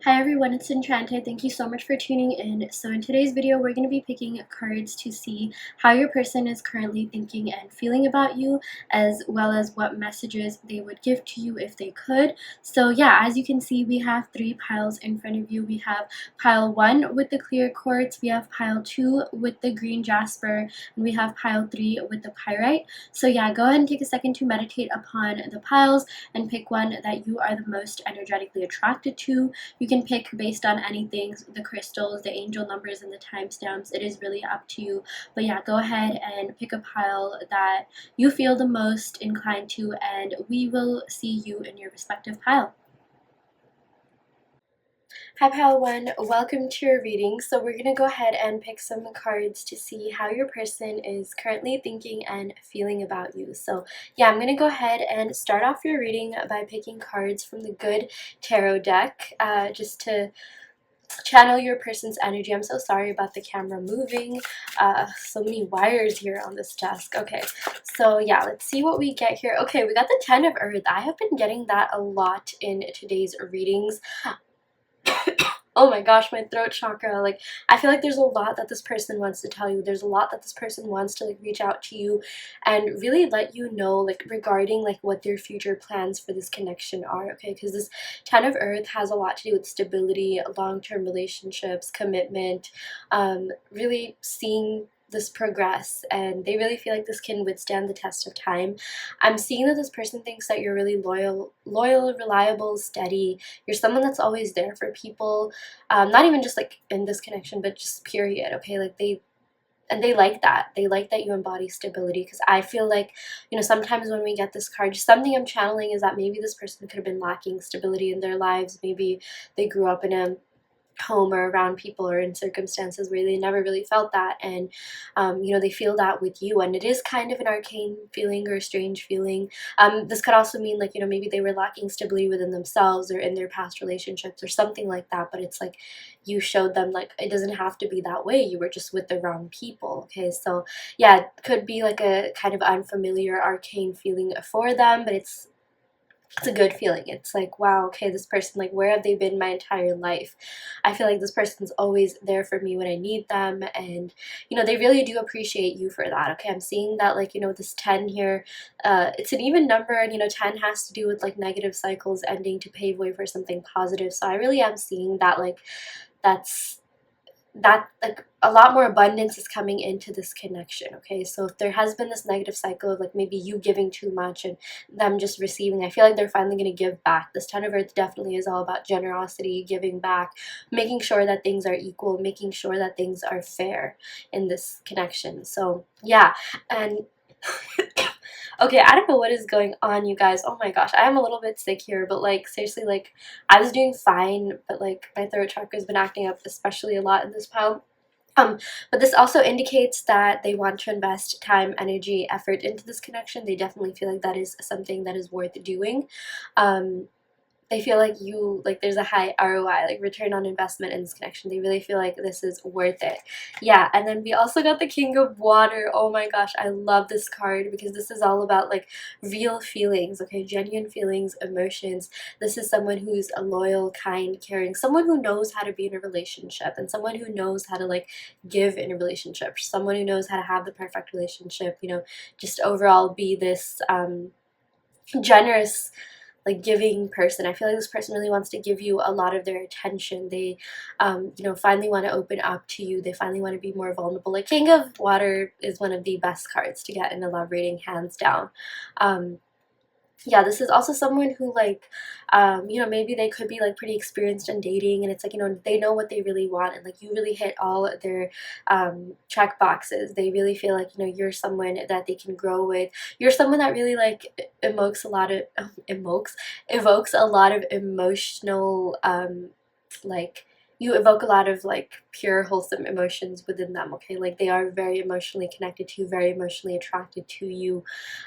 Hi everyone, it's Enchanted. Thank you so much for tuning in. So in today's video, we're going to be picking cards to see how your person is currently thinking and feeling about you, as well as what messages they would give to you if they could. So yeah, as you can see, we have three piles in front of you. We have pile 1 with the clear quartz, we have pile 2 with the green jasper, and we have pile 3 with the pyrite. So yeah, go ahead and take a second to meditate upon the piles and pick one that you are the most energetically attracted to. You can pick based on anything, the crystals, the angel numbers, and the timestamps. It is really up to you. But yeah, go ahead and pick a pile that you feel the most inclined to, and we will see you in your respective pile. Hi pile 1, welcome to your reading. So we're going to go ahead and pick some cards to see how your person is currently thinking and feeling about you. So yeah, I'm going to go ahead and start off your reading by picking cards from the Good Tarot deck, just to channel your person's energy. I'm so sorry about the camera moving. So many wires here on this desk. Okay, so yeah, let's see what we get here. Okay, we got the 10 of Earth. I have been getting that a lot in today's readings. Oh my gosh, my throat chakra, like, I feel like there's a lot that this person wants to tell you. There's a lot that this person wants to, like, reach out to you and really let you know, like, regarding, like, what their future plans for this connection are, okay? Because this 10 of Earth has a lot to do with stability, long-term relationships, commitment, really seeing this progress, and they really feel like this can withstand the test of time. I'm seeing that this person thinks that you're really loyal, reliable, steady. You're someone that's always there for people, not even just like in this connection, but just period, okay? Like they like that. They like that you embody stability, because I feel like, you know, sometimes when we get this card, just something I'm channeling is that maybe this person could have been lacking stability in their lives. Maybe they grew up in a home or around people or in circumstances where they never really felt that, and you know, they feel that with you, and it is kind of an arcane feeling or a strange feeling. This could also mean, like, you know, maybe they were lacking stability within themselves or in their past relationships or something like that, but it's like you showed them, like, it doesn't have to be that way. You were just with the wrong people, okay? So yeah, it could be like a kind of unfamiliar arcane feeling for them, but it's a good feeling. It's like, wow, okay, this person, like, where have they been my entire life? I feel like this person's always there for me when I need them, and, you know, they really do appreciate you for that, okay? I'm seeing that, like, you know, this 10 here, it's an even number, and, you know, 10 has to do with, like, negative cycles ending to pave way for something positive, so I really am seeing that, like, like a lot more abundance is coming into this connection, okay? So if there has been this negative cycle of, like, maybe you giving too much and them just receiving, I feel like they're finally going to give back. This 10 of Earth definitely is all about generosity, giving back, making sure that things are equal, making sure that things are fair in this connection. So yeah, and okay, I don't know what is going on, you guys. Oh my gosh, I am a little bit sick here, but, like, seriously, like, I was doing fine, but, like, my throat chakra has been acting up especially a lot in this pile. But this also indicates that they want to invest time, energy, effort into this connection. They definitely feel like that is something that is worth doing. They feel like there's a high ROI, like return on investment in this connection. They really feel like this is worth it. Yeah, and then we also got the King of Water. Oh my gosh, I love this card because this is all about, like, real feelings, okay? Genuine feelings, emotions. This is someone who's a loyal, kind, caring, someone who knows how to be in a relationship, and someone who knows how to, like, give in a relationship, someone who knows how to have the perfect relationship, you know, just overall be this generous, like, giving person. I feel like this person really wants to give you a lot of their attention. They you know, finally want to open up to you. They finally want to be more vulnerable. Like, King of Water is one of the best cards to get in a love reading, hands down. Yeah, this is also someone who, like, you know, maybe they could be, like, pretty experienced in dating, and it's like, you know, they know what they really want, and, like, you really hit all their check boxes. They really feel like, you know, you're someone that they can grow with. You're someone that really, like, evokes a lot of evokes a lot of emotional like you evoke a lot of like pure wholesome emotions within them, okay? Like they are very emotionally connected to you, very emotionally attracted to you.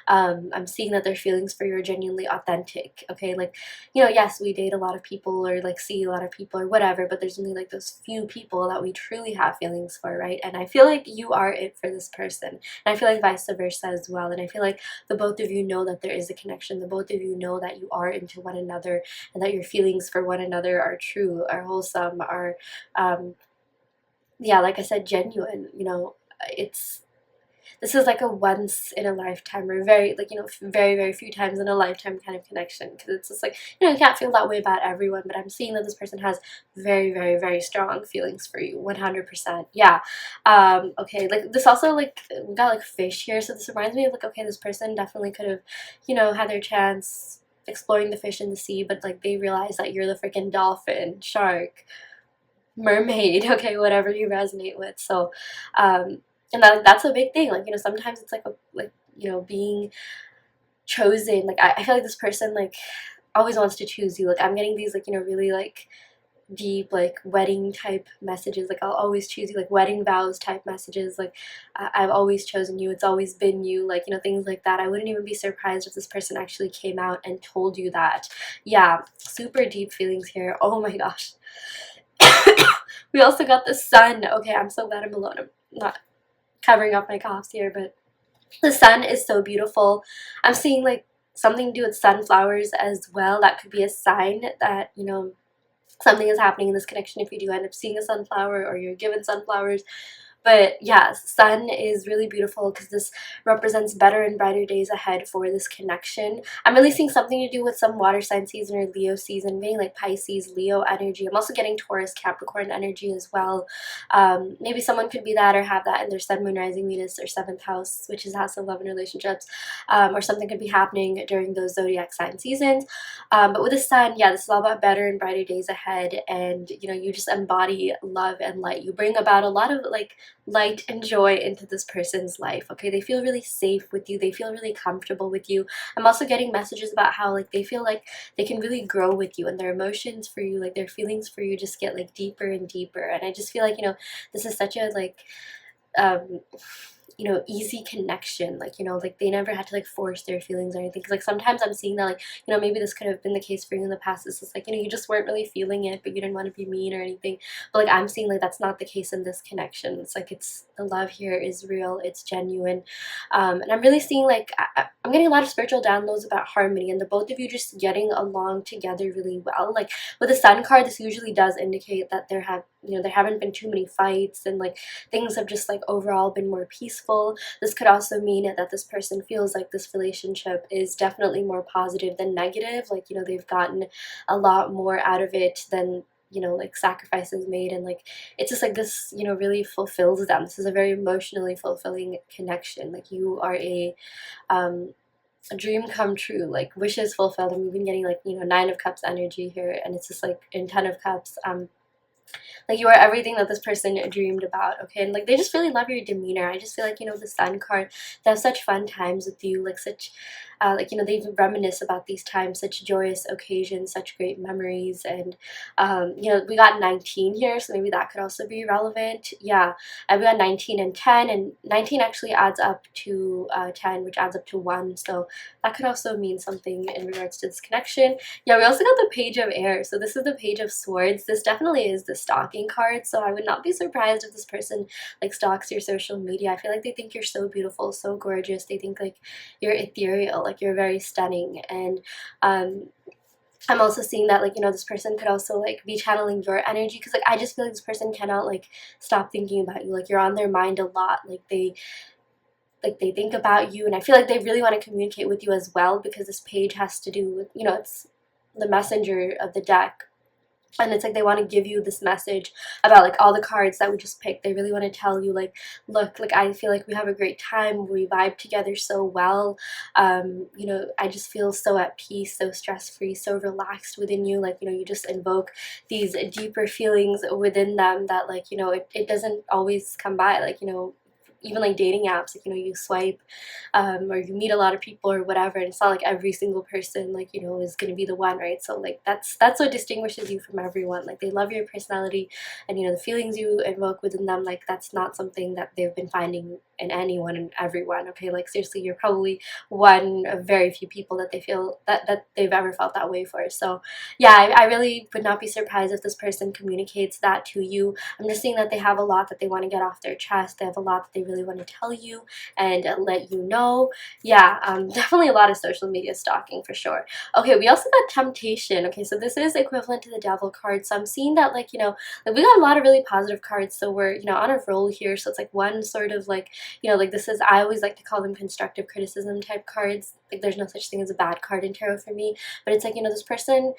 I'm seeing that their feelings for you are genuinely authentic, okay? Like, you know, yes, we date a lot of people or like see a lot of people or whatever, but there's only like those few people that we truly have feelings for, right? And I feel like you are it for this person, and I feel like vice versa as well. And I feel like the both of you know that there is a connection, the both of you know that you are into one another, and that your feelings for one another are true, are wholesome, are yeah, like I said, genuine. You know, it's this is like a once in a lifetime, or very, like, you know, very, very few times in a lifetime kind of connection, because it's just like, you know, you can't feel that way about everyone, but I'm seeing that this person has very, very, very strong feelings for you, 100%. Yeah. Okay, like this also, like, we got like fish here, so this reminds me of like, okay, this person definitely could have, you know, had their chance exploring the fish in the sea, but like they realize that you're the freaking dolphin, shark, mermaid, okay, whatever you resonate with. So and that's a big thing, like, you know, sometimes it's like a, like, you know, being chosen. Like I feel like this person like always wants to choose you. Like I'm getting these, like, you know, really like deep, like wedding type messages, like I'll always choose you, like wedding vows type messages, like I've always chosen you, it's always been you, like, you know, things like that. I wouldn't even be surprised if this person actually came out and told you that. Yeah, super deep feelings here. Oh my gosh. We also got the sun. Okay, I'm so glad I'm alone. I'm not covering up my coughs here, but the sun is so beautiful. I'm seeing like something to do with sunflowers as well. That could be a sign that, you know, something is happening in this connection if you do end up seeing a sunflower or you're given sunflowers. But yeah, sun is really beautiful because this represents better and brighter days ahead for this connection. I'm really seeing something to do with some water sign season or Leo season, being like Pisces, Leo energy. I'm also getting Taurus, Capricorn energy as well. Maybe someone could be that or have that in their sun, moon, rising, Venus, or 7th house, which is house of love and relationships. Or something could be happening during those zodiac sign seasons. But with the sun, yeah, this is all about better and brighter days ahead, and you know, you just embody love and light. You bring about a lot of like light and joy into this person's life, okay? They feel really safe with you, they feel really comfortable with you. I'm also getting messages about how like they feel like they can really grow with you, and their emotions for you, like their feelings for you, just get like deeper and deeper. And I just feel like, you know, this is such a like um you know, easy connection. Like, you know, like they never had to like force their feelings or anything. Because like sometimes I'm seeing that, like, you know, maybe this could have been the case for you in the past. It's just like, you know, you just weren't really feeling it, but you didn't want to be mean or anything. But like I'm seeing like that's not the case in this connection. It's like it's the love here is real, it's genuine. And I'm really seeing like I'm getting a lot of spiritual downloads about harmony, and the both of you just getting along together really well. Like with the sun card, this usually does indicate that there haven't been too many fights, and like things have just like overall been more peaceful. This could also mean that this person feels like this relationship is definitely more positive than negative. Like, you know, they've gotten a lot more out of it than, you know, like sacrifices made, and like it's just like this, you know, really fulfills them. This is a very emotionally fulfilling connection. Like you are a dream come true, like wishes fulfilled. And we've been getting like, you know, 9 of Cups energy here, and it's just like in 10 of Cups, like you are everything that this person dreamed about, okay? And like they just really love your demeanor. I just feel like, you know, the sun card, they have such fun times with you, like such like, you know, they reminisce about these times, such joyous occasions, such great memories. And you know, we got 19 here, so maybe that could also be relevant. Yeah, we got 19 and 10, and 19 actually adds up to 10, which adds up to 1, so that could also mean something in regards to this connection. Yeah, we also got the Page of Air, so this is the Page of Swords. This definitely is the stalking card, so I would not be surprised if this person like stalks your social media. I feel like they think you're so beautiful, so gorgeous. They think like you're ethereal, like you're very stunning. And I'm also seeing that, like, you know, this person could also like be channeling your energy, because like I just feel like this person cannot like stop thinking about you. Like you're on their mind a lot. Like they think about you, and I feel like they really want to communicate with you as well, because this page has to do with, you know, it's the messenger of the deck, and it's like they want to give you this message about like all the cards that we just picked. They really want to tell you like, look, like I feel like we have a great time, we vibe together so well. You know, I just feel so at peace, so stress-free, so relaxed within you. Like, you know, you just invoke these deeper feelings within them that, like, you know, it doesn't always come by. Like, you know, even like dating apps, like, you know, you swipe, or you meet a lot of people or whatever, and it's not like every single person, like, you know, is gonna be the one, right? So like that's what distinguishes you from everyone. Like, they love your personality, and, you know, the feelings you invoke within them, like, that's not something that they've been finding in anyone and everyone. Okay, like, seriously, you're probably one of very few people that they feel that they've ever felt that way for. So yeah, I really would not be surprised if this person communicates that to you. I'm just seeing that they have a lot that they want to get off their chest. They have a lot that they really want to tell you and let you know. Yeah, definitely a lot of social media stalking for sure. Okay, we also got temptation. Okay, so this is equivalent to the devil card. So I'm seeing that, like, you know, like, we got a lot of really positive cards. So we're, you know, on a roll here. So it's like one sort of like, you know, like, this is, I always like to call them constructive criticism type cards. Like, there's no such thing as a bad card in tarot for me, but it's like, you know, this person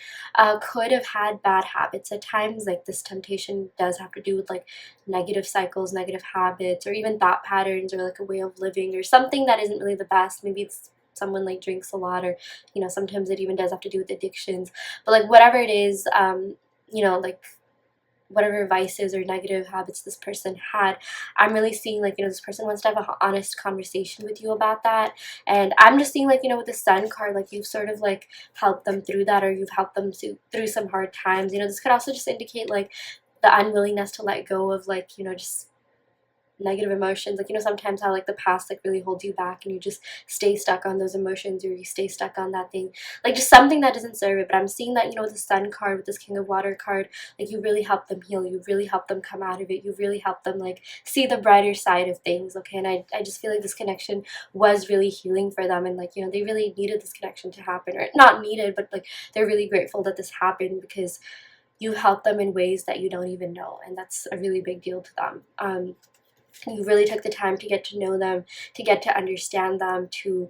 could have had bad habits at times. Like, this temptation does have to do with like negative cycles, negative habits, or even thought patterns, or like a way of living or something that isn't really the best. Maybe it's someone like drinks a lot, or, you know, sometimes it even does have to do with addictions. But like, whatever it is, you know, like, whatever vices or negative habits this person had, I'm really seeing, like, you know, this person wants to have an honest conversation with you about that. And I'm just seeing, like, you know, with the Sun card, like, you've sort of like helped them through that, or you've helped them through some hard times. You know, this could also just indicate like the unwillingness to let go of, like, you know, just negative emotions. Like, you know, sometimes how like the past like really holds you back, and you just stay stuck on those emotions, or you stay stuck on that thing, like just something that doesn't serve it. But I'm seeing that, you know, with the Sun card, with this King of Water card, like, you really help them heal, you really help them come out of it, you really help them like see the brighter side of things. Okay, and I just feel like this connection was really healing for them, and like, you know, they really needed this connection to happen, or not needed, but like, they're really grateful that this happened, because you help them in ways that you don't even know, and that's a really big deal to them. You really took the time to get to know them, to get to understand them, to,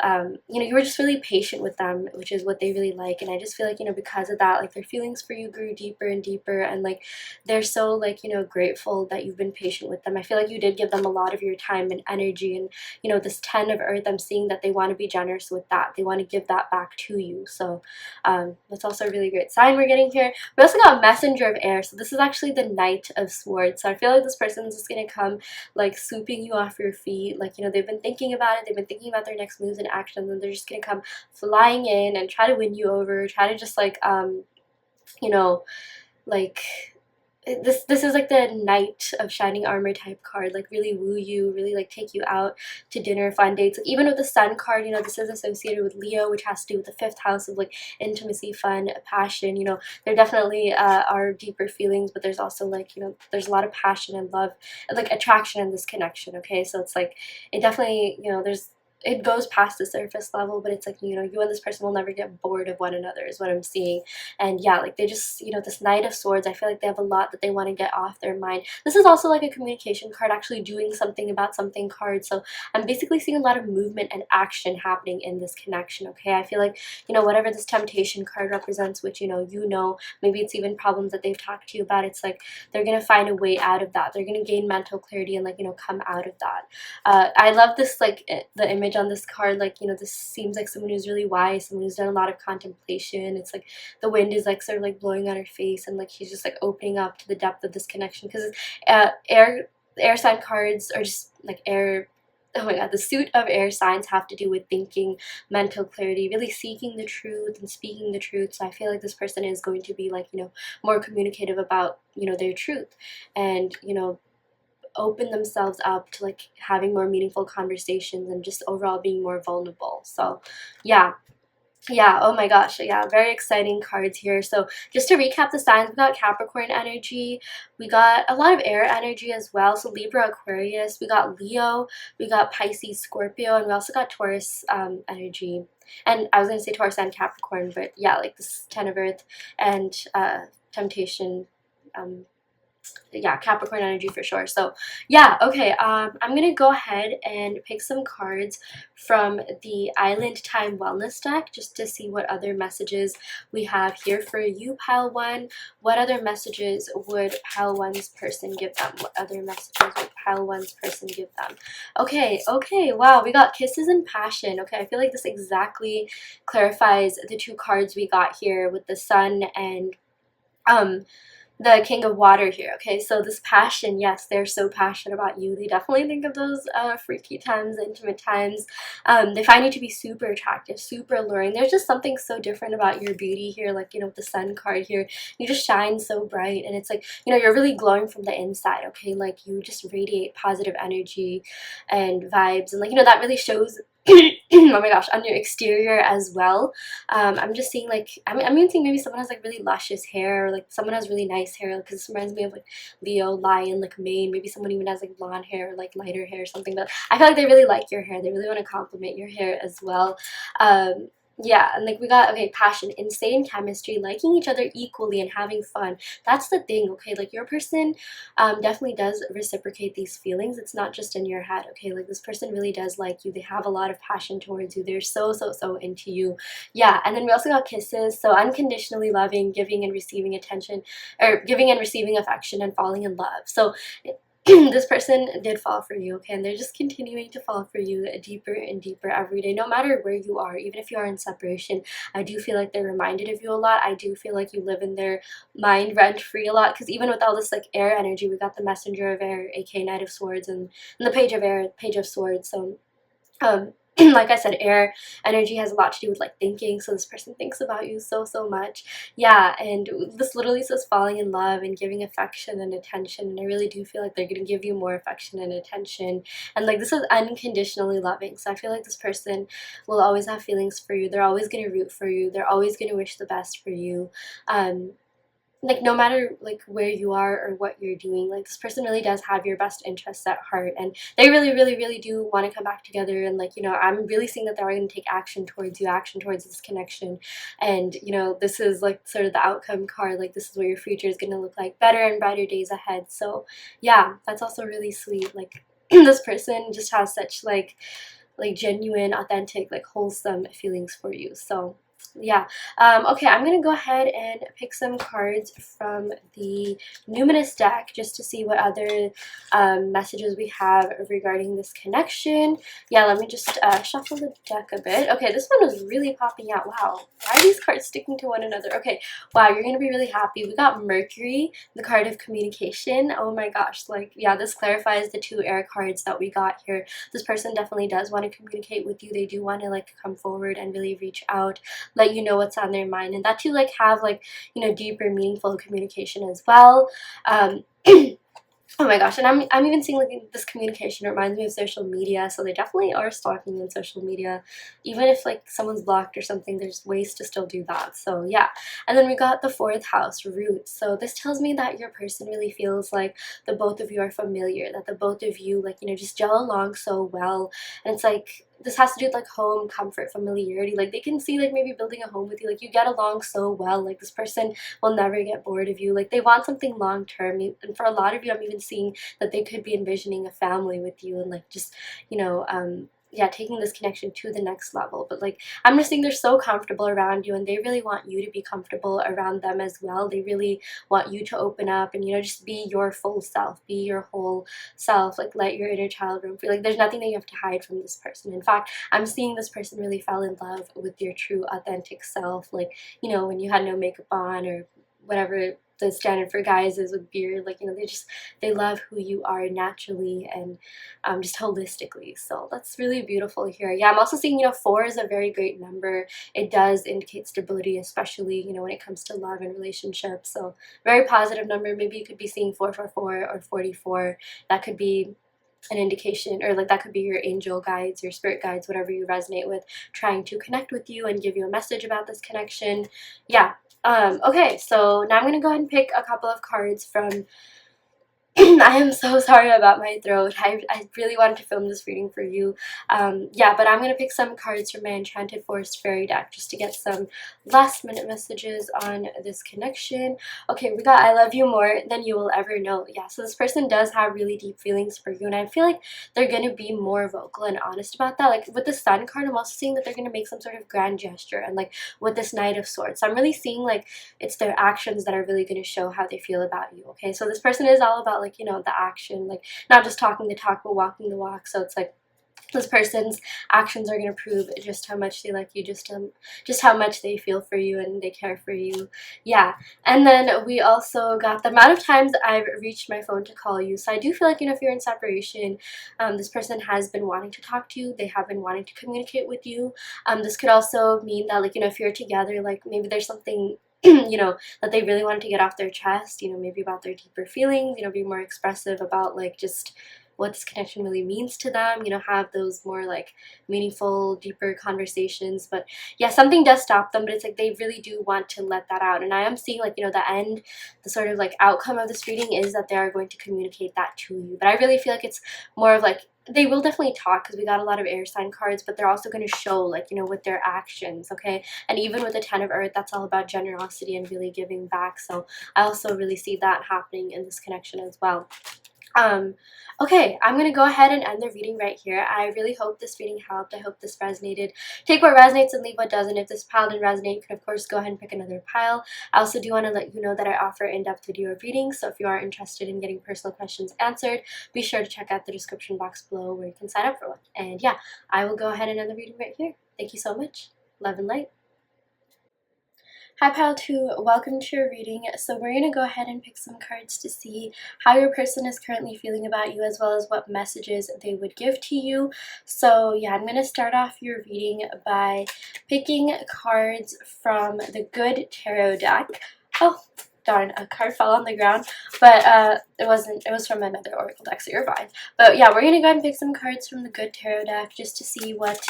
you know, you were just really patient with them, which is what they really like. And I just feel like, you know, because of that, like, their feelings for you grew deeper and deeper, and like, they're so, like, you know, grateful that you've been patient with them. I feel like you did give them a lot of your time and energy, and, you know, this 10 of Earth, I'm seeing that they want to be generous with that. They want to give that back to you. So that's also a really great sign we're getting here. We also got Messenger of Air. So this is actually the Knight of Swords. So I feel like this person is just going to come like swooping you off your feet. Like, you know, they've been thinking about it, they've been thinking about their next moves and actions, and they're just gonna come flying in and try to win you over, try to just like, you know, like, this is like the Knight of Shining Armor type card, like really woo you, really like take you out to dinner, fun dates. Like, even with the Sun card, you know, this is associated with Leo, which has to do with the 5th house of like intimacy, fun, passion. You know, there definitely are deeper feelings, but there's also like, you know, there's a lot of passion and love and like attraction in this connection. Okay, so it's like, it definitely, you know, it goes past the surface level, but it's like, you know, you and this person will never get bored of one another, is what I'm seeing. And yeah, like, they just, you know, this Knight of Swords, I feel like they have a lot that they want to get off their mind. This is also like a communication card, actually doing something about something card. So I'm basically seeing a lot of movement and action happening in this connection. Okay, I feel like, you know, whatever this Temptation card represents, which, you know, maybe it's even problems that they've talked to you about, it's like they're gonna find a way out of that. They're gonna gain mental clarity and like, you know, come out of that. I love this, like, the image on this card. Like, you know, this seems like someone who's really wise, someone who's done a lot of contemplation. It's like the wind is like sort of like blowing on her face, and like she's just like opening up to the depth of this connection, because air sign cards are just like air. Oh my god, the suit of air signs have to do with thinking, mental clarity, really seeking the truth and speaking the truth. So I feel like this person is going to be like, you know, more communicative about, you know, their truth, and, you know, open themselves up to like having more meaningful conversations, and just overall being more vulnerable. So yeah, oh my gosh, yeah, very exciting cards here. So just to recap the signs, we got Capricorn energy, we got a lot of air energy as well, so Libra, Aquarius, we got Leo, we got Pisces, Scorpio, and we also got Taurus energy. And I was going to say Taurus and Capricorn, but yeah, like this 10 of Earth and Temptation, yeah, Capricorn energy for sure. So yeah, okay, I'm gonna go ahead and pick some cards from the Island Time Wellness deck, just to see what other messages we have here for you, pile one. What other messages would pile one's person give them? What other messages would pile one's person give them? Okay, wow, we got Kisses and Passion. Okay, I feel like this exactly clarifies the two cards we got here with the Sun and the King of Water here, okay? So this passion, yes, they're so passionate about you. They definitely think of those freaky times, intimate times. They find you to be super attractive, super alluring. There's just something so different about your beauty here, like, you know, with the Sun card here. You just shine so bright, and it's like, you know, you're really glowing from the inside, okay? Like, you just radiate positive energy and vibes, and like, you know, that really shows oh my gosh, on your exterior as well. I'm just seeing like, I'm even seeing maybe someone has like really luscious hair, or like someone has really nice hair, because this reminds me of like Leo, Lion, like mane. Maybe someone even has like blonde hair or like lighter hair or something. But I feel like they really like your hair. They really want to compliment your hair as well. Yeah, and like we got, okay, passion, insane chemistry, liking each other equally and having fun. That's the thing, okay? Like your person definitely does reciprocate these feelings. It's not just in your head, okay? Like this person really does like you. They have a lot of passion towards you. They're so, so, so into you. Yeah, and then we also got kisses. So unconditionally loving, giving and receiving attention, or giving and receiving affection, and falling in love. So this person did fall for you, okay, and they're just continuing to fall for you deeper and deeper every day, no matter where you are. Even if you are in separation, I do feel like they're reminded of you a lot. I do feel like you live in their mind rent-free a lot, because even with all this like air energy, we got the Messenger of Air, aka Knight of Swords, and the Page of Air, Page of Swords. So like I said, air energy has a lot to do with like thinking, so this person thinks about you so, so much. Yeah, and this literally says falling in love and giving affection and attention, and I really do feel like they're gonna give you more affection and attention, and like this is unconditionally loving. So I feel like this person will always have feelings for you. They're always gonna root for you. They're always gonna wish the best for you. Like no matter like where you are or what you're doing, like this person really does have your best interests at heart, and they really, really, really do want to come back together. And like, you know, I'm really seeing that they're going to take action towards you, action towards this connection. And you know, this is like sort of the outcome card. Like this is what your future is going to look like, better and brighter days ahead. So yeah, that's also really sweet. Like this person just has such like genuine, authentic, like wholesome feelings for you. So yeah. Okay, I'm gonna go ahead and pick some cards from the Numinous deck just to see what other messages we have regarding this connection. Yeah, let me just shuffle the deck a bit. Okay, this one was really popping out. Wow, why are these cards sticking to one another? Okay, wow, you're gonna be really happy. We got Mercury, the card of communication. Oh my gosh, like, yeah, this clarifies the two air cards that we got here. This person definitely does want to communicate with you. They do want to like come forward and really reach out, let you know what's on their mind, and that to like have like, you know, deeper, meaningful communication as well. Oh my gosh, and I'm even seeing like this communication reminds me of social media, so they definitely are stalking on social media. Even if like someone's blocked or something, there's ways to still do that. So yeah. And then we got the fourth house, roots. So this tells me that your person really feels like the both of you are familiar, that the both of you like, you know, just gel along so well. And it's like this has to do with like home, comfort, familiarity. Like they can see like maybe building a home with you, like you get along so well. Like this person will never get bored of you. Like they want something long term, and for a lot of you, I'm even seeing that they could be envisioning a family with you, and like just, you know, yeah, taking this connection to the next level. But like I'm just seeing they're so comfortable around you, and they really want you to be comfortable around them as well. They really want you to open up and, you know, just be your full self, be your whole self, like let your inner child roam free. Like there's nothing that you have to hide from this person. In fact, I'm seeing this person really fell in love with your true authentic self, like, you know, when you had no makeup on or whatever the standard for guys is with beard. Like, you know, they love who you are naturally and just holistically. So that's really beautiful here. Yeah, I'm also seeing, you know, 4 is a very great number. It does indicate stability, especially, you know, when it comes to love and relationships. So very positive number. Maybe you could be seeing 444 or 44. That could be an indication, or like that could be your angel guides, your spirit guides, whatever you resonate with, trying to connect with you and give you a message about this connection. Yeah. Okay, so now I'm gonna go ahead and pick a couple of cards from I am so sorry about my throat. I really wanted to film this reading for you. Yeah, but I'm going to pick some cards from my Enchanted Forest Fairy deck just to get some last minute messages on this connection. Okay, we got I love you more than you will ever know. Yeah, so this person does have really deep feelings for you, and I feel like they're going to be more vocal and honest about that. Like with the Sun card, I'm also seeing that they're going to make some sort of grand gesture, and like with this Knight of Swords. So I'm really seeing like it's their actions that are really going to show how they feel about you, okay? So this person is all about like, you know, the action, like not just talking the talk but walking the walk. So it's like this person's actions are going to prove just how much they like you, just how much they feel for you and they care for you. Yeah. And then we also got the amount of times I've reached my phone to call you. So I do feel like, if you're in separation, this person has been wanting to talk to you. They have been wanting to communicate with you. This could also mean that, like, if you're together, like, maybe there's something that they really wanted to get off their chest, maybe about their deeper feelings, be more expressive about, like, just what this connection really means to them, have those more, like, meaningful, deeper conversations. But yeah, something does stop them, but it's like they really do want to let that out. And I am seeing, like, the sort of, like, outcome of this reading is that they are going to communicate that to you. But I really feel like it's more of, like, they will definitely talk, because we got a lot of air sign cards, but they're also going to show, like, with their actions, okay? And even with the 10 of Earth, that's all about generosity and really giving back. So I also really see that happening in this connection as well. Okay, I'm going to go ahead and end the reading right here. I really hope this reading helped. I hope this resonated. Take what resonates and leave what doesn't. If this pile didn't resonate, you can, of course, go ahead and pick another pile. I also do want to let you know that I offer in-depth video readings, so if you are interested in getting personal questions answered, be sure to check out the description box below where you can sign up for one. And yeah, I will go ahead and end the reading right here. Thank you so much. Love and light. Hi Pile 2, welcome to your reading. So we're going to go ahead and pick some cards to see how your person is currently feeling about you, as well as what messages they would give to you. So yeah, I'm going to start off your reading by picking cards from the Good Tarot deck. Oh, darn, a card fell on the ground, but it was from another oracle deck, so you're fine. But yeah, we're gonna go ahead and pick some cards from the Good Tarot deck just to see what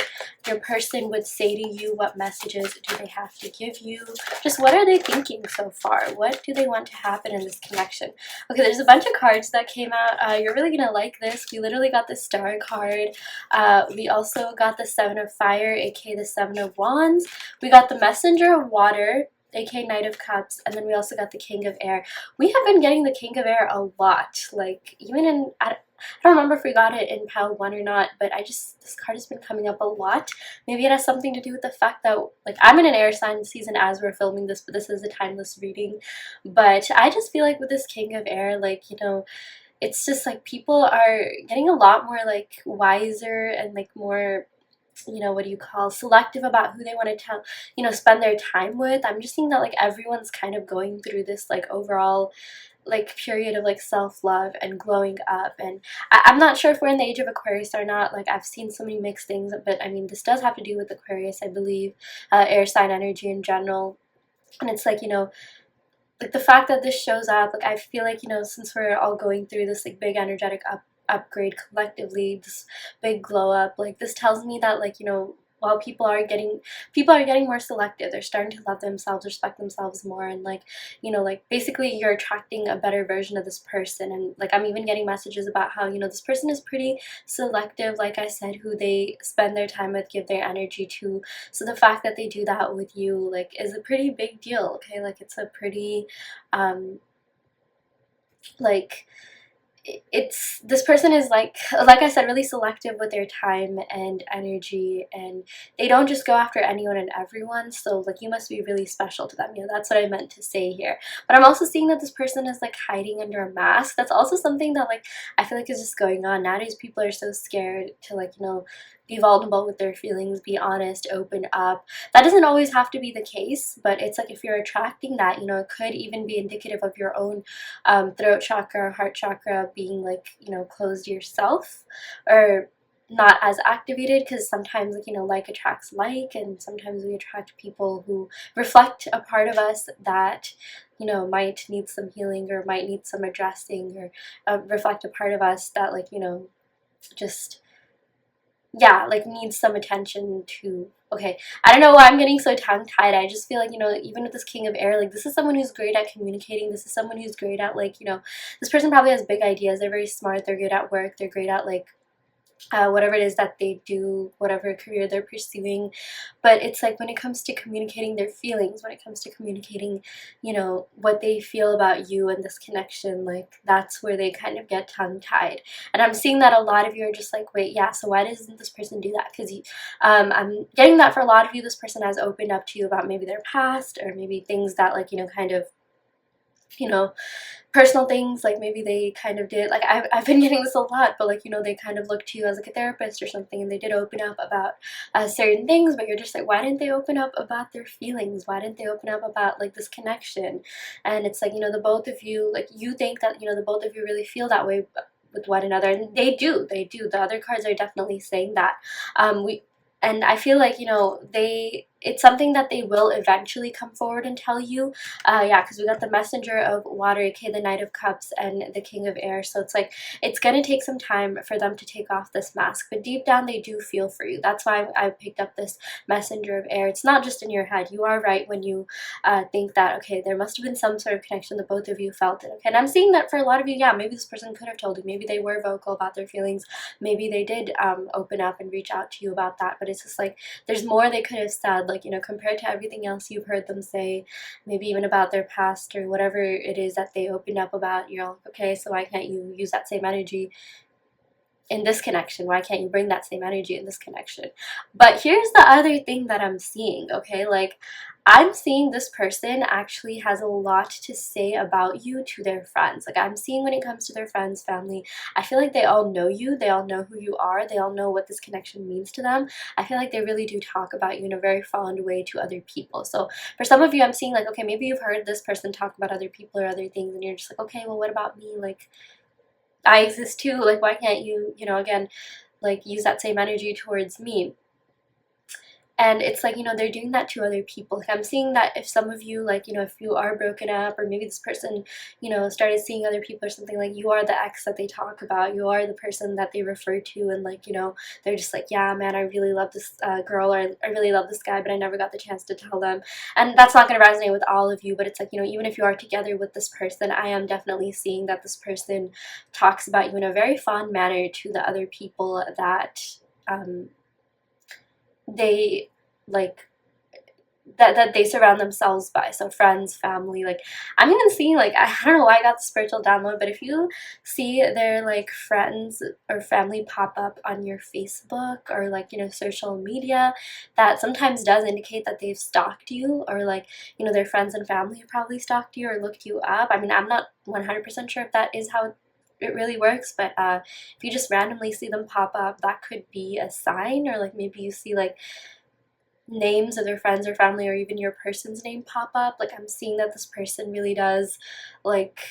your person would say to you. What messages do they have to give you? Just what are they thinking so far? What do they want to happen in this connection? Okay, there's a bunch of cards that came out. You're really gonna like this. We literally got the Star card. We also got the Seven of Fire, aka the Seven of Wands. We got the Messenger of Water, aka Knight of Cups, and then we also got the King of Air. We have been getting the King of Air a lot, like, even in, I don't remember if we got it in pile 1 or not, but this card has been coming up a lot. Maybe it has something to do with the fact that, like, I'm in an air sign season as we're filming this, but this is a timeless reading. But I just feel like with this King of Air, like, it's just like people are getting a lot more, like, wiser and, like, more, what do you call, selective about who they want to tell, spend their time with. I'm just seeing that, like, everyone's kind of going through this, like, overall, like, period of, like, self-love and glowing up. And I'm not sure if we're in the age of Aquarius or not. Like, I've seen so many mixed things, but I mean, this does have to do with Aquarius, I believe, air sign energy in general. And it's like, like, the fact that this shows up, like, I feel like, since we're all going through this, like, big energetic upgrade collectively, this big glow up, like, this tells me that, like, while people are getting more selective, they're starting to love themselves, respect themselves more, and, like, like, basically you're attracting a better version of this person. And, like, I'm even getting messages about how, this person is pretty selective, like I said, who they spend their time with, give their energy to. So the fact that they do that with you, like, is a pretty big deal, okay? Like, it's a pretty like, this person is, like I said, really selective with their time and energy, and they don't just go after anyone and everyone. So, like, you must be really special to them. That's what I meant to say here. But I'm also seeing that this person is, like, hiding under a mask. That's also something that, like, I feel like is just going on nowadays. People are so scared to, like, be vulnerable with their feelings, be honest, open up. That doesn't always have to be the case, but it's like, if you're attracting that, it could even be indicative of your own throat chakra, heart chakra being, like, closed yourself, or not as activated, because sometimes, like, like attracts like, and sometimes we attract people who reflect a part of us that, might need some healing, or might need some addressing, or reflect a part of us that, like, just, yeah, like, needs some attention to. Okay, I don't know why I'm getting so tongue-tied. I just feel like, even with this King of Air, like, this is someone who's great at communicating. This is someone who's great at, like, this person probably has big ideas. They're very smart. They're good at work. They're great at, like, whatever it is that they do, whatever career they're pursuing. But it's like, when it comes to communicating their feelings, when it comes to communicating, what they feel about you and this connection, like, that's where they kind of get tongue-tied. And I'm seeing that a lot of you are just like, wait, yeah, so why doesn't this person do that? Because I'm getting that for a lot of you, this person has opened up to you about maybe their past, or maybe things that, like, kind of, personal things, like maybe they kind of did, like I've been getting this a lot, but like, you know, they kind of look to you as like a therapist or something, and they did open up about certain things, but you're just like, why didn't they open up about their feelings? Why didn't they open up about like this connection? And it's like, you know, the both of you, like, you think that, you know, the both of you really feel that way with one another, and they do. The other cards are definitely saying that. We and I feel like, you know, it's something that they will eventually come forward and tell you. Yeah, because we got the Messenger of Water, aka the Knight of Cups, and the King of Air. So it's like, it's going to take some time for them to take off this mask. But deep down, they do feel for you. That's why I picked up this Messenger of Air. It's not just in your head. You are right when you think that, okay, there must have been some sort of connection that both of you felt it. Okay, and I'm seeing that for a lot of you, yeah, maybe this person could have told you. Maybe they were vocal about their feelings. Maybe they did open up and reach out to you about that. But it's just like, there's more they could have said, like, you know, compared to everything else you've heard them say, maybe even about their past or whatever it is that they opened up about. You're like, okay, so why can't you use that same energy in this connection? Why can't you bring that same energy in this connection? But here's the other thing that I'm seeing, okay? Like, I'm seeing this person actually has a lot to say about you to their friends. Like, I'm seeing when it comes to their friends, family, I feel like they all know you. They all know who you are. They all know what this connection means to them. I feel like they really do talk about you in a very fond way to other people. So for some of you, I'm seeing like, okay, maybe you've heard this person talk about other people or other things, and you're just like, okay, well, what about me? Like, I exist too. Like, why can't you, you know, again, like, use that same energy towards me? And it's like, you know, they're doing that to other people. Like, I'm seeing that if some of you, like, you know, if you are broken up, or maybe this person, you know, started seeing other people or something, like, you are the ex that they talk about. You are the person that they refer to, and like, you know, they're just like, yeah, man, I really love this girl, or I really love this guy, but I never got the chance to tell them. And that's not going to resonate with all of you, but it's like, you know, even if you are together with this person, I am definitely seeing that this person talks about you in a very fond manner to the other people that they like, that they surround themselves by. So friends, family, like, I'm even seeing, like, I don't know why I got the spiritual download, but if you see their like friends or family pop up on your Facebook or like, you know, social media, that sometimes does indicate that they've stalked you, or like, you know, their friends and family have probably stalked you or looked you up. I mean, I'm not 100% sure if that is how it really works, but if you just randomly see them pop up, that could be a sign. Or like, maybe you see like names of their friends or family, or even your person's name pop up. Like, I'm seeing that this person really does, like,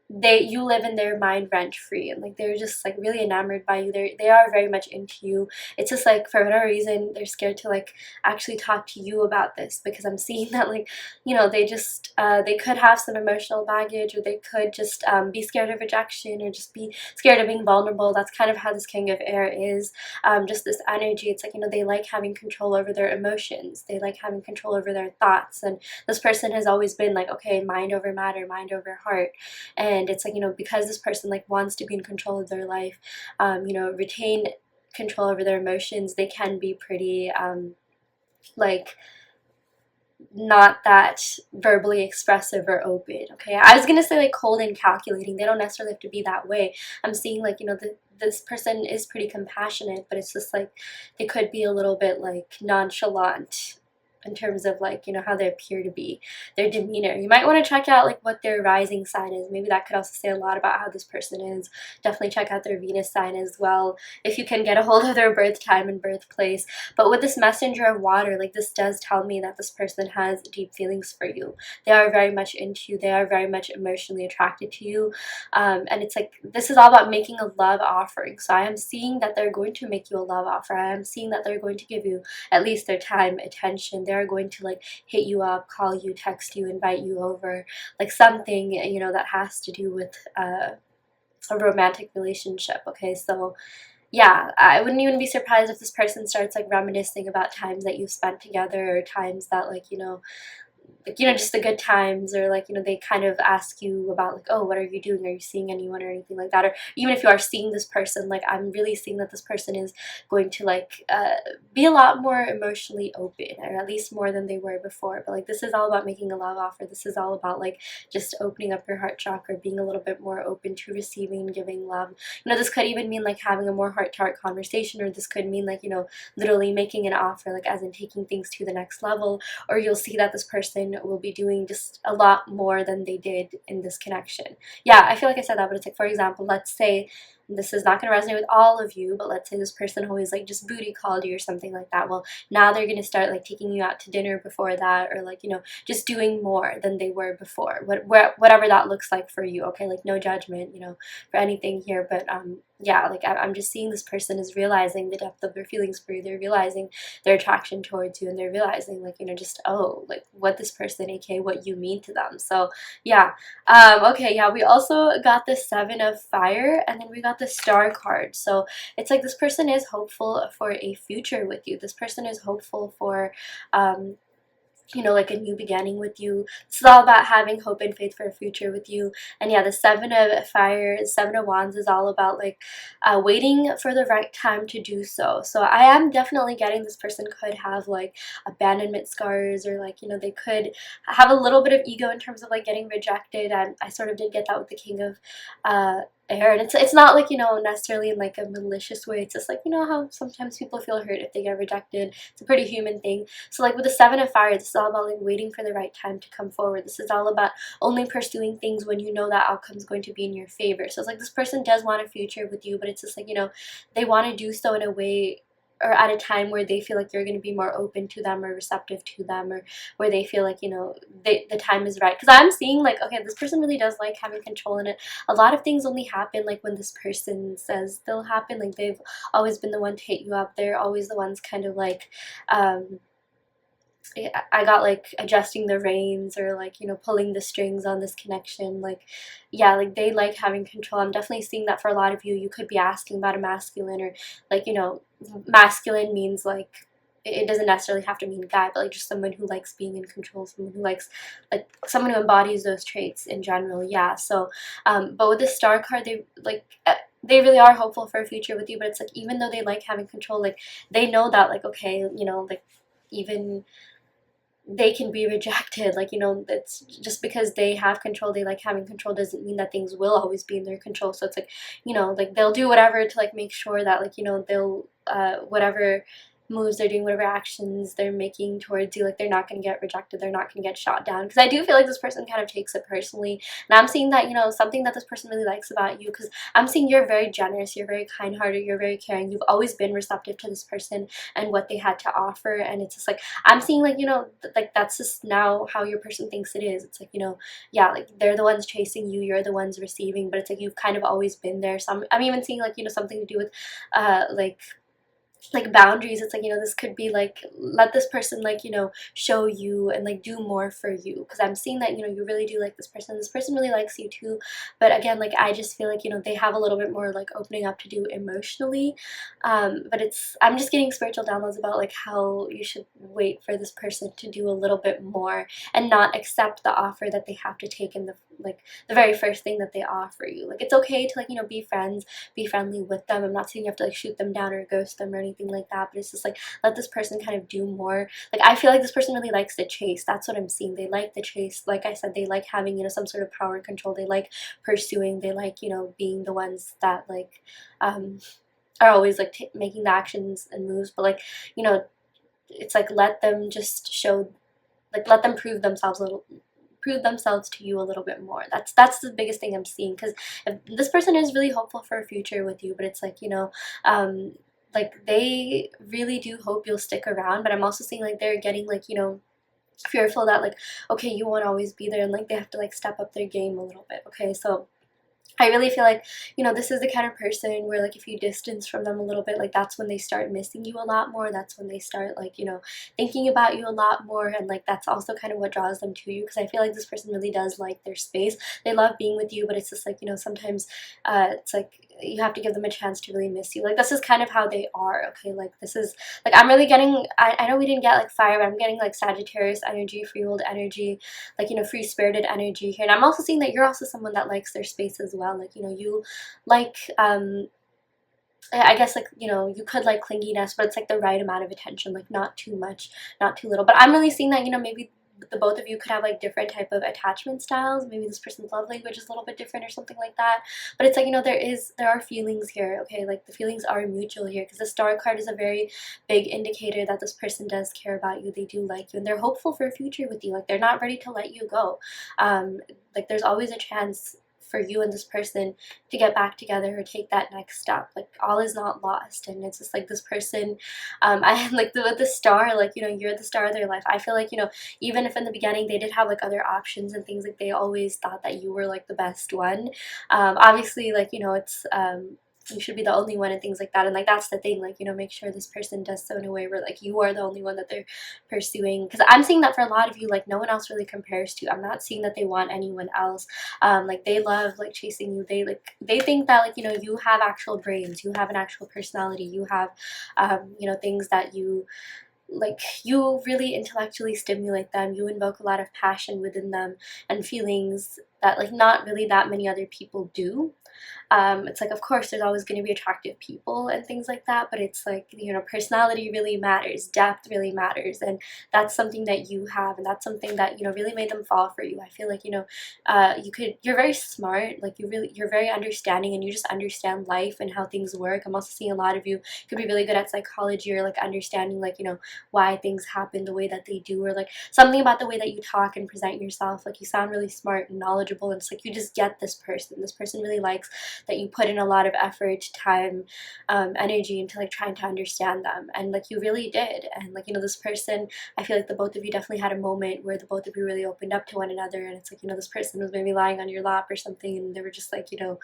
you live in their mind rent free, and like, they're just like really enamored by you. They are very much into you. It's just like, for whatever reason, they're scared to like actually talk to you about this, because I'm seeing that, like, you know, they just they could have some emotional baggage, or they could just be scared of rejection, or just be scared of being vulnerable. That's kind of how this King of Air is. Just this energy. It's like, you know, they like having control over their emotions. They like having control over their thoughts. And this person has always been like, okay, mind over matter, mind over heart. And it's like, you know, because this person like wants to be in control of their life, you know, retain control over their emotions, they can be pretty like, not that verbally expressive or open. Okay, I was gonna say like cold and calculating. They don't necessarily have to be that way. I'm seeing like, you know, this person is pretty compassionate, but it's just like, they could be a little bit like nonchalant in terms of like, you know, how they appear to be, their demeanor. You might want to check out like what their rising sign is. Maybe that could also say a lot about how this person is. Definitely check out their Venus sign as well, if you can get a hold of their birth time and birthplace. But with this Messenger of Water, like, this does tell me that this person has deep feelings for you. They are very much into you. They are very much emotionally attracted to you. And it's like, this is all about making a love offering. So I am seeing that they're going to make you a love offer. I am seeing that they're going to give you at least their time, attention. They're going to like hit you up, call you, text you, invite you over, like something, you know, that has to do with a romantic relationship. Okay, so yeah, I wouldn't even be surprised if this person starts like reminiscing about times that you've spent together, or times that like, you know, like, you know, just the good times, or like, you know, they kind of ask you about like, oh, what are you doing? Are you seeing anyone or anything like that? Or even if you are seeing this person, like, I'm really seeing that this person is going to like be a lot more emotionally open, or at least more than they were before. But like, this is all about making a love offer. This is all about like just opening up your heart chakra, being a little bit more open to receiving and giving love. You know, this could even mean like having a more heart-to-heart conversation, or this could mean like, you know, literally making an offer, like as in taking things to the next level. Or you'll see that this person person will be doing just a lot more than they did in this connection. Yeah, I feel like I said that, but it's like, for example, let's say this is not going to resonate with all of you, but let's say this person always like just booty called you or something like that. Well, now they're going to start like taking you out to dinner before that, or like, you know, just doing more than they were before, whatever that looks like for you. Okay, like no judgment, you know, for anything here, but yeah, like I'm just seeing this person is realizing the depth of their feelings for you. They're realizing their attraction towards you, and they're realizing, like, you know, just, oh, like what this person, aka what you mean to them. So yeah. Okay, yeah, we also got the Seven of Fire, and then we got the Star card. So it's like this person is hopeful for a future with you. This person is hopeful for you know, like a new beginning with you. This is all about having hope and faith for a future with you. And yeah, the Seven of Fire, Seven of Wands is all about like waiting for the right time to do so. So I am definitely getting this person could have like abandonment scars, or like, you know, they could have a little bit of ego in terms of like getting rejected. I sort of did get that with the King of Air, and it's not like, you know, necessarily in like a malicious way. It's just like, you know how sometimes people feel hurt if they get rejected. It's a pretty human thing. So like with the Seven of Fire, this is all about like waiting for the right time to come forward. This is all about only pursuing things when you know that outcome is going to be in your favor. So it's like this person does want a future with you, but it's just like, you know, they want to do so in a way or at a time where they feel like you're going to be more open to them or receptive to them, or where they feel like, you know, the time is right. Because I'm seeing like, okay, this person really does like having control in it. A lot of things only happen like when this person says they'll happen. Like they've always been the one to hit you up. They're always the ones kind of like I got like adjusting the reins, or like, you know, pulling the strings on this connection. Like, yeah, like they like having control. I'm definitely seeing that for a lot of you. You could be asking about a masculine, or like, you know, masculine means like, it doesn't necessarily have to mean guy, but like just someone who likes being in control, someone who likes, like someone who embodies those traits in general. Yeah. So but with the Star card, they like they really are hopeful for a future with you, but it's like, even though they like having control, like they know that like, okay, you know, like even they can be rejected. Like, you know, it's just because they have control, they like having control, doesn't mean that things will always be in their control. So it's like, you know, like they'll do whatever to like make sure that like, you know, they'll whatever moves they're doing, whatever actions they're making towards you, like they're not going to get rejected, they're not going to get shot down. Because I do feel like this person kind of takes it personally, and I'm seeing that, you know, something that this person really likes about you, because I'm seeing you're very generous, you're very kind-hearted, you're very caring, you've always been receptive to this person and what they had to offer. And it's just like, I'm seeing like, you know, like that's just now how your person thinks it is. It's like, you know, yeah, like they're the ones chasing you, you're the ones receiving, but it's like you've kind of always been there. So I'm even seeing like, you know, something to do with like boundaries. It's like, you know, this could be like, let this person like, you know, show you and like do more for you, because I'm seeing that, you know, you really do like this person really likes you too. But again, like I just feel like, you know, they have a little bit more like opening up to do emotionally. But I'm just getting spiritual downloads about like how you should wait for this person to do a little bit more, and not accept the offer that they have to take in the very first thing that they offer you. Like it's okay to like, you know, be friends, be friendly with them. I'm not saying you have to like shoot them down or ghost them or anything like that, but it's just like, let this person kind of do more. Like I feel like this person really likes the chase. That's what I'm seeing. They like the chase. Like I said, they like having, you know, some sort of power and control. They like pursuing. They like, you know, being the ones that like are always like making the actions and moves. But like, you know, it's like, let them just show, like let them prove themselves a little, prove themselves to you a little bit more. That's the biggest thing I'm seeing. Because this person is really hopeful for a future with you, but it's like, you know, like they really do hope you'll stick around. But I'm also seeing like they're getting like, you know, fearful that like, okay, you won't always be there, and like they have to like step up their game a little bit. Okay, so I really feel like, you know, this is the kind of person where like if you distance from them a little bit, like that's when they start missing you a lot more. That's when they start like, you know, thinking about you a lot more. And like that's also kind of what draws them to you, because I feel like this person really does like their space. They love being with you, but it's just like, you know, sometimes it's like you have to give them a chance to really miss you. Like this is kind of how they are. Okay, like this is like, I'm really getting, I know we didn't get like fire, but I'm getting like Sagittarius energy, freehold energy, like, you know, free spirited energy here. And I'm also seeing that you're also someone that likes their space as well. Like, you know, you like I guess like, you know, you could like clinginess, but it's like the right amount of attention, like not too much, not too little. But I'm really seeing that, you know, maybe the both of you could have like different type of attachment styles. Maybe this person's love language is a little bit different or something like that. But it's like, you know, there are feelings here, okay? Like the feelings are mutual here, because the star card is a very big indicator that this person does care about you. They do like you, and they're hopeful for a future with you. Like they're not ready to let you go. Like there's always a chance for you and this person to get back together or take that next step. Like all is not lost, and it's just like this person, I like with the star, like, you know, you're the star of their life. I feel like, you know, even if in the beginning they did have like other options and things, like they always thought that you were like the best one. Obviously, like, you know, it's you should be the only one and things like that, and like that's the thing, like, you know, make sure this person does so in a way where like you are the only one that they're pursuing, because I'm seeing that for a lot of you, like no one else really compares to you. I'm not seeing that they want anyone else. Like they love like chasing you. They think that, like, you know, you have actual brains, you have an actual personality, you have you know, things that you like, you really intellectually stimulate them, you invoke a lot of passion within them and feelings that like not really that many other people do. It's like, of course, there's always going to be attractive people and things like that, but it's like, you know, personality really matters, depth really matters, and that's something that you have, and that's something that, you know, really made them fall for you. I feel like, you know, you're very smart, like you're very understanding, and you just understand life and how things work. I'm also seeing a lot of you could be really good at psychology, or like understanding, like, you know, why things happen the way that they do, or like something about the way that you talk and present yourself. Like you sound really smart and knowledgeable, and it's like you just get this person. This person really likes that you put in a lot of effort, time, energy into like trying to understand them, and like you really did. And like, you know, this person, I feel like the both of you definitely had a moment where the both of you really opened up to one another, and it's like, you know, this person was maybe lying on your lap or something, and they were just like, you know,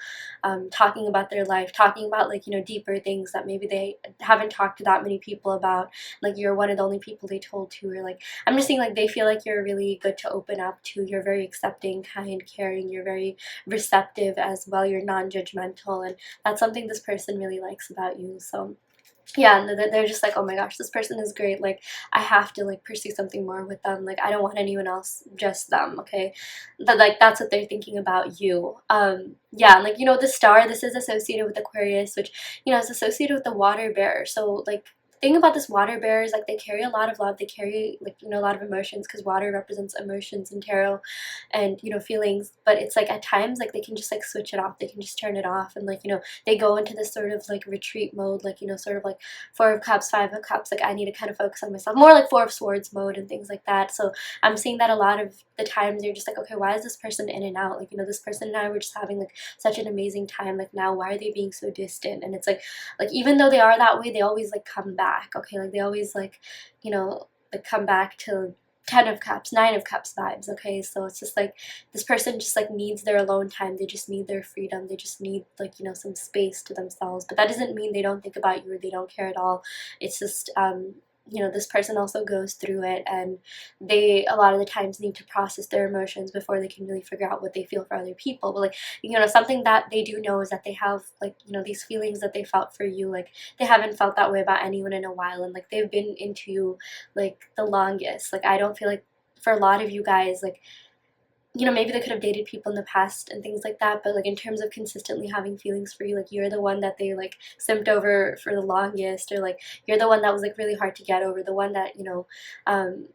talking about their life, talking about like, you know, deeper things that maybe they haven't talked to that many people about. Like you're one of the only people they told to, or like, I'm just saying, like they feel like you're really good to open up to. You're very accepting, kind, caring, you're very receptive as well, you're non-judgmental, and that's something this person really likes about you. So yeah, and they're just like, oh my gosh, this person is great, like I have to like pursue something more with them, like I don't want anyone else, just them, okay? That, like, that's what they're thinking about you. Yeah, and like, you know, the star, this is associated with Aquarius, which, you know, is associated with the water bearer. So like, thing about this water bearer is like they carry a lot of love, they carry, like, you know, a lot of emotions, because water represents emotions in tarot, and, you know, feelings. But it's like at times, like they can just like switch it off, they can just turn it off, and like, you know, they go into this sort of like retreat mode, like, you know, sort of like Four of Cups, Five of Cups, like I need to kind of focus on myself, more like Four of Swords mode and things like that. So I'm seeing that a lot of the times you're just like, okay, why is this person in and out? Like, you know, this person and I were just having like such an amazing time, like now why are they being so distant? And it's like even though they are that way, they always like come back, okay? Like they always like, you know, like come back to Ten of Cups, Nine of Cups vibes, okay? So it's just like this person just like needs their alone time, they just need their freedom, they just need, like, you know, some space to themselves. But that doesn't mean they don't think about you or they don't care at all. It's just you know, this person also goes through it, and they a lot of the times need to process their emotions before they can really figure out what they feel for other people. But like, you know, something that they do know is that they have, like, you know, these feelings that they felt for you, like they haven't felt that way about anyone in a while, and like they've been into you like the longest. Like I don't feel like, for a lot of you guys, like, you know, maybe they could have dated people in the past and things like that, but like in terms of consistently having feelings for you, like you're the one that they like simped over for the longest, or like you're the one that was like really hard to get over, the one that, you know,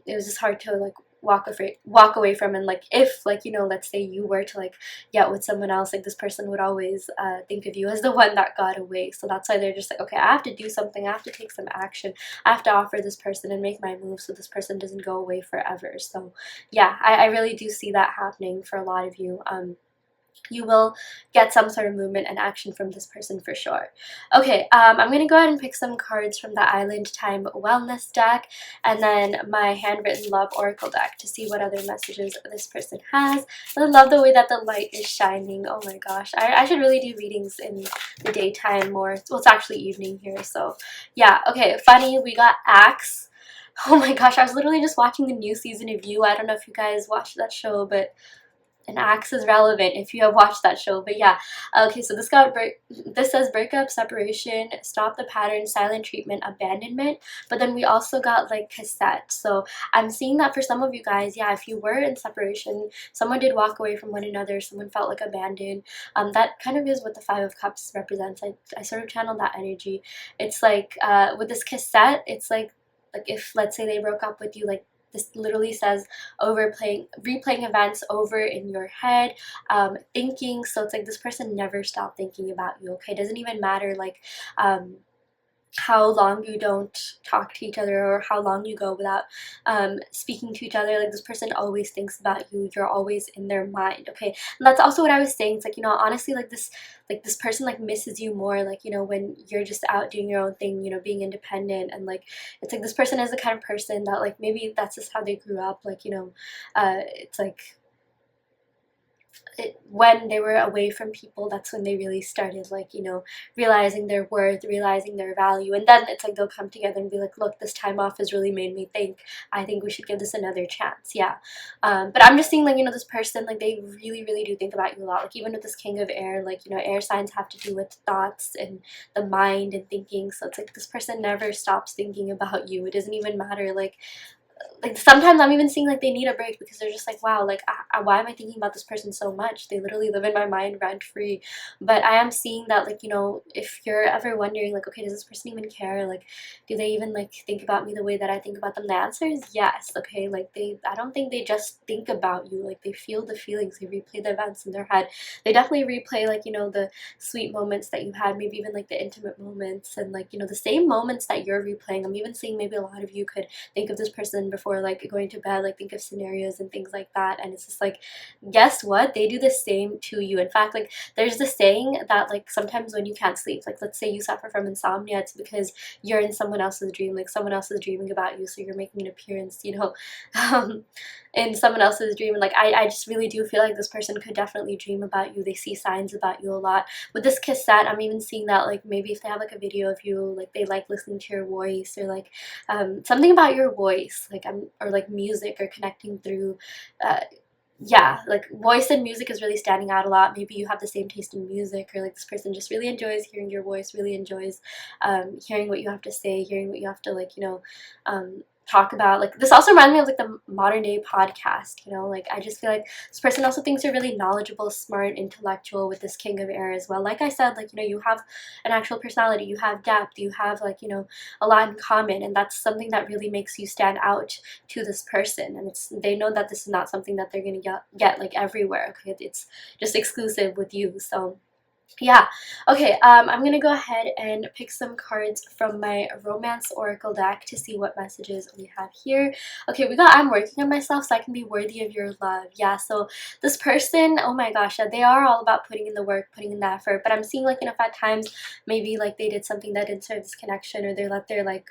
it was just hard to like walk away from. And like if, like, you know, let's say you were to like get with someone else, like this person would always think of you as the one that got away. So that's why they're just like, okay, I have to do something, I have to take some action, I have to offer this person and make my move so this person doesn't go away forever. So yeah, I really do see that happening for a lot of you. You will get some sort of movement and action from this person for sure. Okay, I'm going to go ahead and pick some cards from the Island Time Wellness deck, and then my Handwritten Love Oracle deck to see what other messages this person has. I love the way that the light is shining. Oh my gosh, I should really do readings in the daytime more. Well, it's actually evening here, so yeah. Okay, funny, we got Axe. Oh my gosh, I was literally just watching the new season of You. I don't know if you guys watched that show, but an axe is relevant if you have watched that show. But yeah, okay, so this says breakup, separation, stop the pattern, silent treatment, abandonment. But then we also got like cassette. So I'm seeing that for some of you guys, yeah, if you were in separation, someone did walk away from one another, someone felt like abandoned. That kind of is what the Five of Cups represents. I sort of channeled that energy. It's like with this cassette, it's like if let's say they broke up with you like this literally says replaying events over in your head, thinking. So it's like this person never stopped thinking about you, okay? It doesn't even matter like how long you don't talk to each other or how long you go without speaking to each other. Like this person always thinks about you. You're always in their mind, okay? And that's also what I was saying. It's like, you know, honestly, like this person like misses you more, like, you know, when you're just out doing your own thing, you know, being independent. And like it's like this person is the kind of person that like maybe that's just how they grew up, like, you know, it's like when they were away from people, that's when they really started, like, you know, realizing their worth, realizing their value. And then it's like they'll come together and be like, look, this time off has really made me think, I think we should give this another chance. Yeah. But I'm just seeing, like, you know, this person, like, they really, really do think about you a lot. Like, even with this king of air, like, you know, air signs have to do with thoughts and the mind and thinking. So it's like this person never stops thinking about you. It doesn't even matter, like sometimes I'm even seeing like they need a break because they're just like, wow, like why am I thinking about this person so much? They literally live in my mind rent free. But I am seeing that, like, you know, if you're ever wondering like, okay, does this person even care? Like, do they even like think about me the way that I think about them? The answer is yes. Okay, like I don't think they just think about you. Like they feel the feelings, they replay the events in their head. They definitely replay, like, you know, the sweet moments that you had, maybe even like the intimate moments, and like, you know, the same moments that you're replaying. I'm even seeing maybe a lot of you could think of this person before like going to bed, like think of scenarios and things like that. And it's just like, guess what, they do the same to you. In fact, like there's this saying that like sometimes when you can't sleep, like let's say you suffer from insomnia, it's because you're in someone else's dream, like someone else is dreaming about you, so you're making an appearance, you know, in someone else's dream. And like I just really do feel like this person could definitely dream about you. They see signs about you a lot. With this cassette, I'm even seeing that like maybe if they have like a video of you, like they like listening to your voice, or like something about your voice, like or like music, or connecting through uh, yeah, like voice and music is really standing out a lot. Maybe you have the same taste in music, or like this person just really enjoys hearing your voice, really enjoys hearing what you have to say, hearing what you have to, like, you know, talk about. Like this also reminds me of like the modern day podcast, you know, like I just feel like this person also thinks you're really knowledgeable, smart, intellectual, with this king of air as well. Like I said, like, you know, you have an actual personality, you have depth, you have, like, you know, a lot in common, and that's something that really makes you stand out to this person. And it's, they know that this is not something that they're gonna get like everywhere, okay? It's just exclusive with you. So yeah, okay, I'm gonna go ahead and pick some cards from my romance oracle deck to see what messages we have here. Okay, we got I'm working on myself so I can be worthy of your love. Yeah, so this person, oh my gosh, they are all about putting in the work, putting in the effort. But I'm seeing, like, you know, at times maybe like they did something that didn't serve this connection, or they let their, like,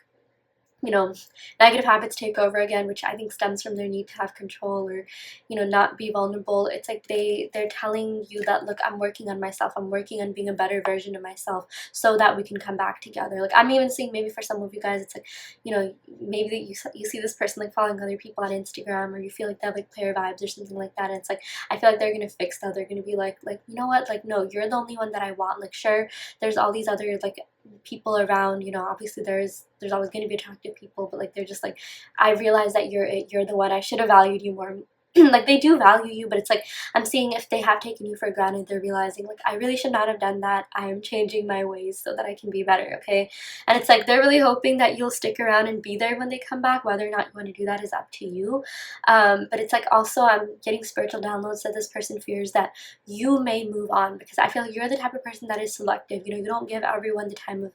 you know, negative habits take over again, which I think stems from their need to have control, or, you know, not be vulnerable. It's like they're telling you that, look, I'm working on myself, I'm working on being a better version of myself so that we can come back together. Like I'm even seeing maybe for some of you guys, it's like, you know, maybe that you see this person like following other people on Instagram, or you feel like they have like player vibes or something like that, and it's like I feel like they're gonna fix that. They're gonna be like, you know what, like, no, you're the only one that I want. Like, sure, there's all these other like people around, you know, obviously there's always going to be attractive people, but like they're just like, I realize that you're the one, I should have valued you more. Like they do value you, but it's like I'm seeing if they have taken you for granted, they're realizing like I really should not have done that. I am changing my ways so that I can be better, okay? And it's like they're really hoping that you'll stick around and be there when they come back. Whether or not you want to do that is up to you. But it's like also I'm getting spiritual downloads that this person fears that you may move on, because I feel like you're the type of person that is selective. You know, you don't give everyone the time of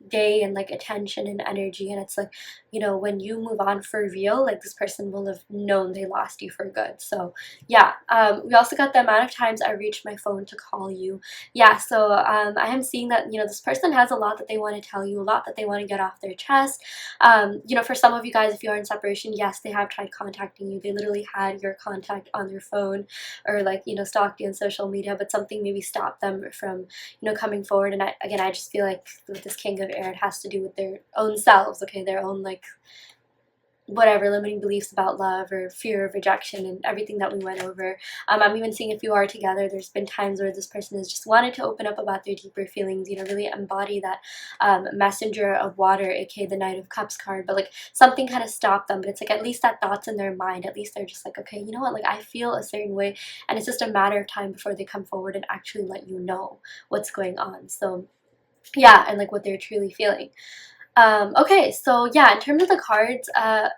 day and like attention and energy, and it's like, you know, when you move on for real, like this person will have known they lost you for good. So yeah, we also got the amount of times I reached my phone to call you. Yeah, so I am seeing that, you know, this person has a lot that they want to tell you, a lot that they want to get off their chest. You know, for some of you guys, if you are in separation, yes, they have tried contacting you. They literally had your contact on their phone, or like, you know, stalked you on social media, but something maybe stopped them from, you know, coming forward. And I just feel like with this king of air, it has to do with their own selves, okay, their own like whatever limiting beliefs about love or fear of rejection and everything that we went over. I'm even seeing if you are together, there's been times where this person has just wanted to open up about their deeper feelings, you know, really embody that messenger of water, aka the Knight of Cups card, but like something kind of stopped them. But it's like at least that thought's in their mind. At least they're just like, okay, you know what, like I feel a certain way, and it's just a matter of time before they come forward and actually let you know what's going on. So yeah, and like what they're truly feeling. Okay, so yeah, in terms of the cards,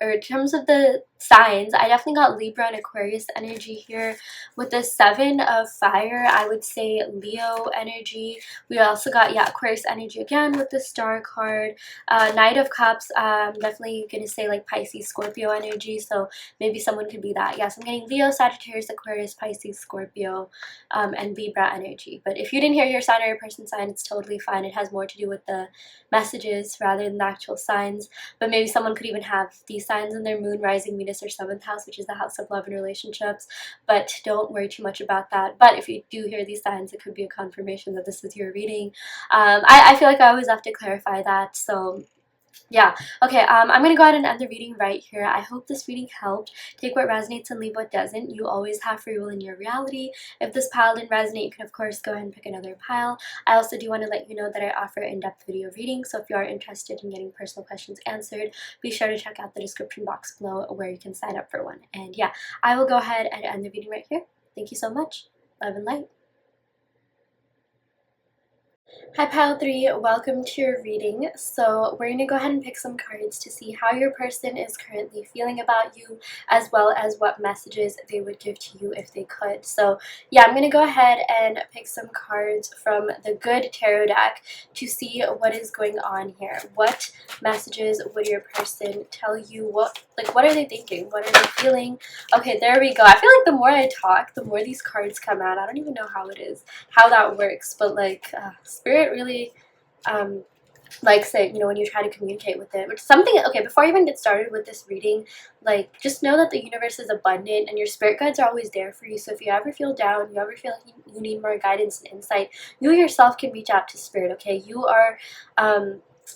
or in terms of the signs. I definitely got Libra and Aquarius energy here. With the 7 of fire, I would say Leo energy. We also got, yeah, Aquarius energy again with the star card. Knight of Cups, definitely gonna say like Pisces, Scorpio energy, so maybe someone could be that. Yes, I'm getting Leo, Sagittarius, Aquarius, Pisces, Scorpio, and Libra energy. But if you didn't hear your sign or your person sign, it's totally fine. It has more to do with the messages rather than the actual signs. But maybe someone could even have these signs in their moon, rising, Venus, or 7th house, which is the house of love and relationships. But don't worry too much about that. But if you do hear these signs, it could be a confirmation that this is your reading. I feel like I always have to clarify that. So yeah, okay, I'm gonna go ahead and end the reading right here. I hope this reading helped. Take what resonates and leave what doesn't. You always have free will in your reality. If this pile didn't resonate, you can of course go ahead and pick another pile. I also do want to let you know that I offer in-depth video readings, so if you are interested in getting personal questions answered, be sure to check out the description box below where you can sign up for one. And yeah, I will go ahead and end the reading right here. Thank you so much. Love and light. Hi Pile 3, welcome to your reading. So we're going to go ahead and pick some cards to see how your person is currently feeling about you, as well as what messages they would give to you if they could. So yeah, I'm going to go ahead and pick some cards from the Good Tarot deck to see what is going on here. What messages would your person tell you? What are they thinking? What are they feeling? Okay, there we go. I feel like the more I talk, the more these cards come out. I don't even know how that works, but like spirit really likes it, you know, when you try to communicate with it. Which something, okay, before I even get started with this reading, like just know that the universe is abundant and your spirit guides are always there for you. So if you ever feel down, you ever feel like you need more guidance and insight, you yourself can reach out to spirit, okay? You are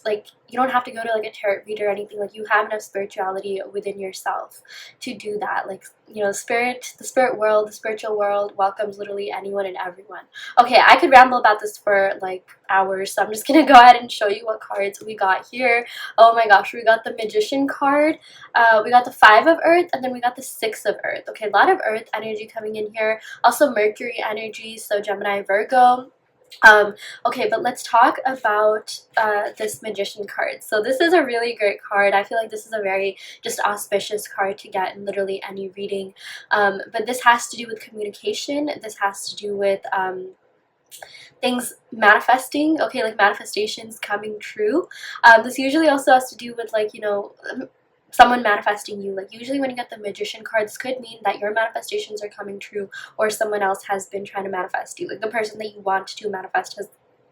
like, you don't have to go to like a tarot reader or anything. Like, you have enough spirituality within yourself to do that. Like, you know, the spirit world, the spiritual world welcomes literally anyone and everyone. Okay, I could ramble about this for like hours, so I'm just gonna go ahead and show you what cards we got here. Oh my gosh, we got the Magician card, we got the 5 of Earth, and then we got the 6 of Earth. Okay, a lot of Earth energy coming in here. Also Mercury energy, so Gemini, Virgo. Okay, but let's talk about this Magician card. So this is a really great card. I feel like this is a very just auspicious card to get in literally any reading. But this has to do with communication. This has to do with things manifesting, okay, like manifestations coming true. This usually also has to do with, like, you know, someone manifesting you. Like, usually when you get the Magician cards, could mean that your manifestations are coming true, or someone else has been trying to manifest you. Like, the person that you want to manifest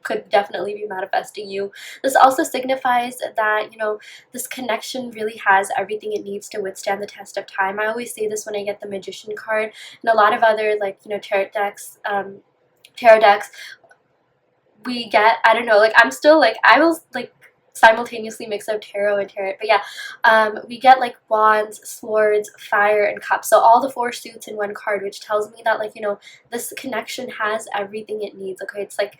could definitely be manifesting you. This also signifies that, you know, this connection really has everything it needs to withstand the test of time. I always say this when I get the Magician card, and a lot of other, like, you know, tarot decks, we get, I don't know, like, I'm still like, I will like simultaneously mix up tarot and tarot, but yeah, we get like wands, swords, fire, and cups, so all the 4 suits in one card, which tells me that, like, you know, this connection has everything it needs. Okay, it's like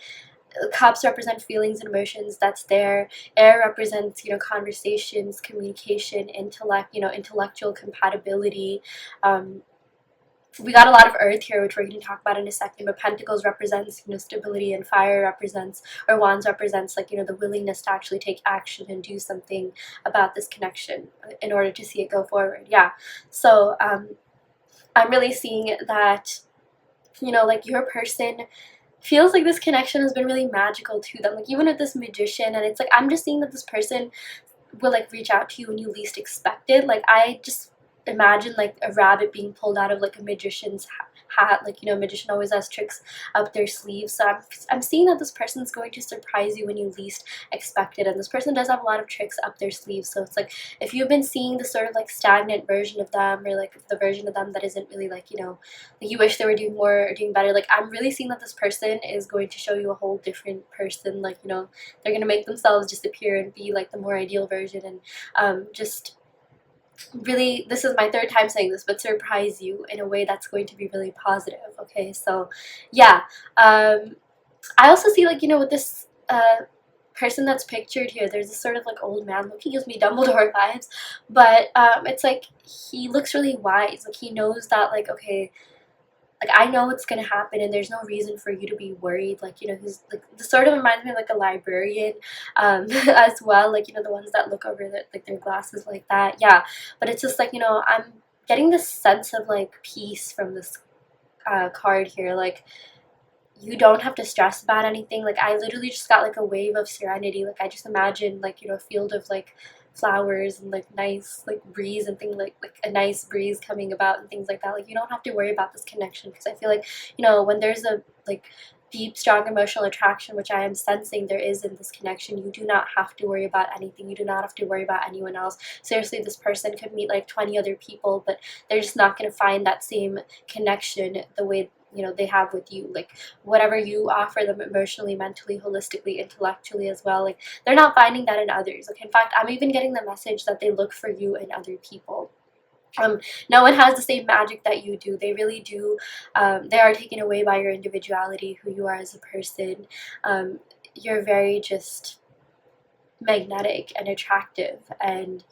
cups represent feelings and emotions, that's there. Air represents, you know, conversations, communication, intellect, you know, intellectual compatibility. We got a lot of earth here, which we're going to talk about in a second, but pentacles represents, you know, stability, and fire represents, or wands represents, like, you know, the willingness to actually take action and do something about this connection in order to see it go forward. Yeah, so I'm really seeing that, you know, like, your person feels like this connection has been really magical to them, like, even with this Magician, and it's like, I'm just seeing that this person will, like, reach out to you when you least expect it. Like, I just imagine like a rabbit being pulled out of like a magician's hat. Like, you know, a magician always has tricks up their sleeves, so I'm seeing that this person's going to surprise you when you least expect it, and this person does have a lot of tricks up their sleeves. So it's like, if you've been seeing the sort of like stagnant version of them, or like the version of them that isn't really, like, you know, like you wish they were doing more or doing better, like, I'm really seeing that this person is going to show you a whole different person. Like, you know, they're going to make themselves disappear and be like the more ideal version, and just really, this is my 3rd time saying this, but surprise you in a way that's going to be really positive. Okay, so yeah, I also see, like, you know, with this person that's pictured here, there's this sort of like old man look. He gives me Dumbledore vibes, but it's like he looks really wise. Like, he knows that, like, okay, like, I know what's gonna happen, and there's no reason for you to be worried. Like, you know, he's like, this sort of reminds me of like a librarian, as well, like, you know, the ones that look over like their glasses like that. Yeah, but it's just like, you know, getting this sense of like peace from this card here. Like, you don't have to stress about anything. Like, I literally just got like a wave of serenity. Like, I just imagined like, you know, a field of like flowers and like nice like breeze and things like a nice breeze coming about and things like that. Like, you don't have to worry about this connection, because I feel like, you know, when there's a like deep strong emotional attraction, which I am sensing there is in this connection, you do not have to worry about anything. You do not have to worry about anyone else. Seriously, this person could meet like 20 other people, but they're just not going to find that same connection the way, you know, they have with you. Like, whatever you offer them emotionally, mentally, holistically, intellectually as well, like, they're not finding that in others. Like, in fact, I'm even getting the message that they look for you in other people. No one has the same magic that you do. They really do. They are taken away by your individuality, who you are as a person. You're very just magnetic and attractive, and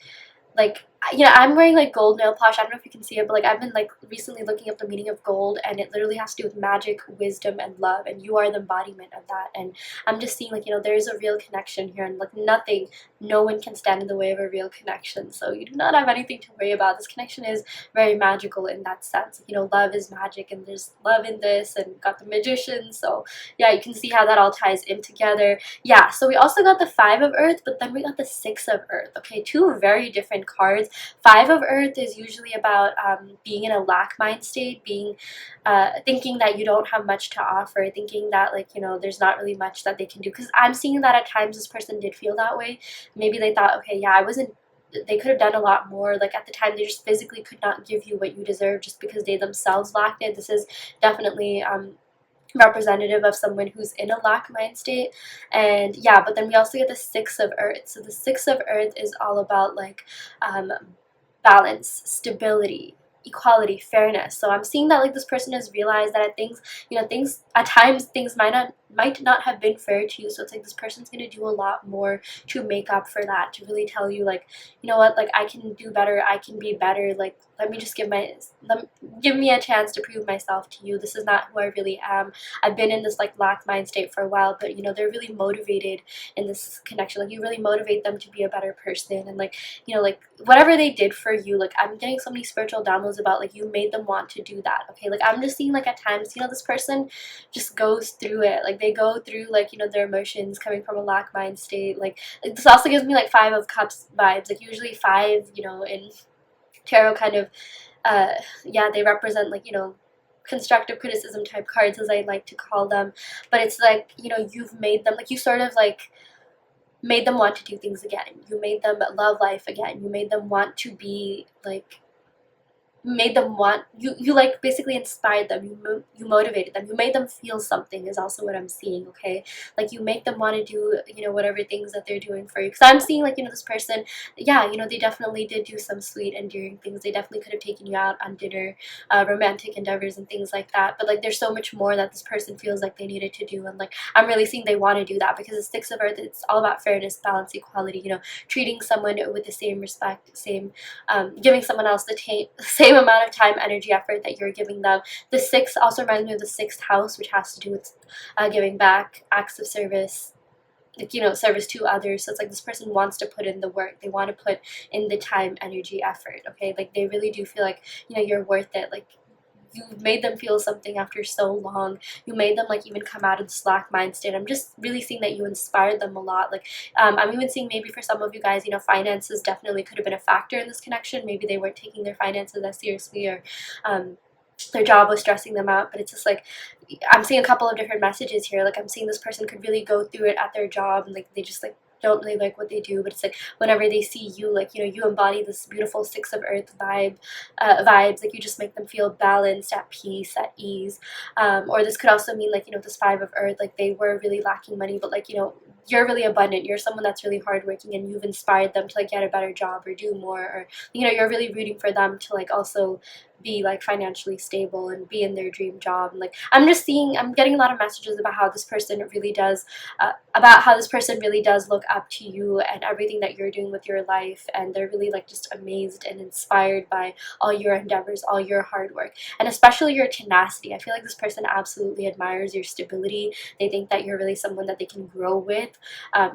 like, you know, I'm wearing like gold nail polish. I don't know if you can see it, but like, I've been like recently looking up the meaning of gold, and it literally has to do with magic, wisdom, and love, and you are the embodiment of that. And I'm just seeing like, you know, there's a real connection here, and like nothing, no one can stand in the way of a real connection. So you do not have anything to worry about. This connection is very magical in that sense. You know, love is magic, and there's love in this, and got the magician. So yeah, you can see how that all ties in together. Yeah, so we also got the Five of Earth, but then we got the Six of Earth. Okay, two very different cards. Five of Earth is usually about being in a lack mind state, being thinking that you don't have much to offer, thinking that, like, you know, there's not really much that they can do. Because I'm seeing that at times this person did feel that way. Maybe they thought, okay, yeah, I wasn't, they could have done a lot more. Like, at the time, they just physically could not give you what you deserve just because they themselves lacked it. This is definitely representative of someone who's in a lack mind state. And yeah, but then we also get the Six of Earth. So the Six of Earth is all about like balance, stability, equality, fairness. So I'm seeing that like this person has realized that things, you know, things at times things might not have been fair to you. So it's like this person's gonna do a lot more to make up for that, to really tell you like, you know what, like, I can do better, I can be better. Like, let me just give me a chance to prove myself to you. This is not who I really am. I've been in this like lack mind state for a while, but you know, they're really motivated in this connection. Like, you really motivate them to be a better person, and like, you know, like whatever they did for you, like, I'm getting so many spiritual downloads about like you made them want to do that. Okay, like, I'm just seeing like at times, you know, this person just goes through it. Like, they go through like, you know, their emotions coming from a lack mind state. Like, this also gives me like Five of Cups vibes. Like, usually five, you know, in tarot kind of yeah, they represent like, you know, constructive criticism type cards, as I like to call them. But it's like, you know, you've made them, like, you sort of like made them want to do things again. You made them love life again. You made them want to be like, made them want you like basically inspired them, you motivated them, you made them feel something, is also what I'm seeing. Okay, like, you make them want to do, you know, whatever things that they're doing for you. Because I'm seeing like, you know, this person, yeah, you know, they definitely did do some sweet endearing things. They definitely could have taken you out on dinner, romantic endeavors and things like that. But like, there's so much more that this person feels like they needed to do, and like, I'm really seeing they want to do that, because the Six of Earth, it's all about fairness, balance, equality, you know, treating someone with the same respect, same giving someone else the same amount of time, energy, effort that you're giving them. The Six also reminds me of the sixth house, which has to do with giving back, acts of service, like, you know, service to others. So it's like this person wants to put in the work. They want to put in the time, energy, effort. Okay, like, they really do feel like, you know, you're worth it. Like, you made them feel something after so long. You made them like even come out of the slack mind state. I'm just really seeing that you inspired them a lot. Like, I'm even seeing maybe for some of you guys, you know, finances definitely could have been a factor in this connection. Maybe they weren't taking their finances as seriously, or their job was stressing them out. But it's just like, I'm seeing a couple of different messages here. Like, I'm seeing this person could really go through it at their job, and like, they just like don't really like what they do. But it's like, whenever they see you, like, you know, you embody this beautiful Six of Earth vibes. Like, you just make them feel balanced, at peace, at ease. Or this could also mean like, you know, this Five of Earth, like, they were really lacking money, but like, you know, you're really abundant, you're someone that's really hardworking, and you've inspired them to like get a better job or do more, or, you know, you're really rooting for them to like also be like financially stable and be in their dream job. And like, I'm just seeing, I'm getting a lot of messages about how this person really does look up to you and everything that you're doing with your life, and they're really like just amazed and inspired by all your endeavors, all your hard work, and especially your tenacity. I feel like this person absolutely admires your stability. They think that you're really someone that they can grow with,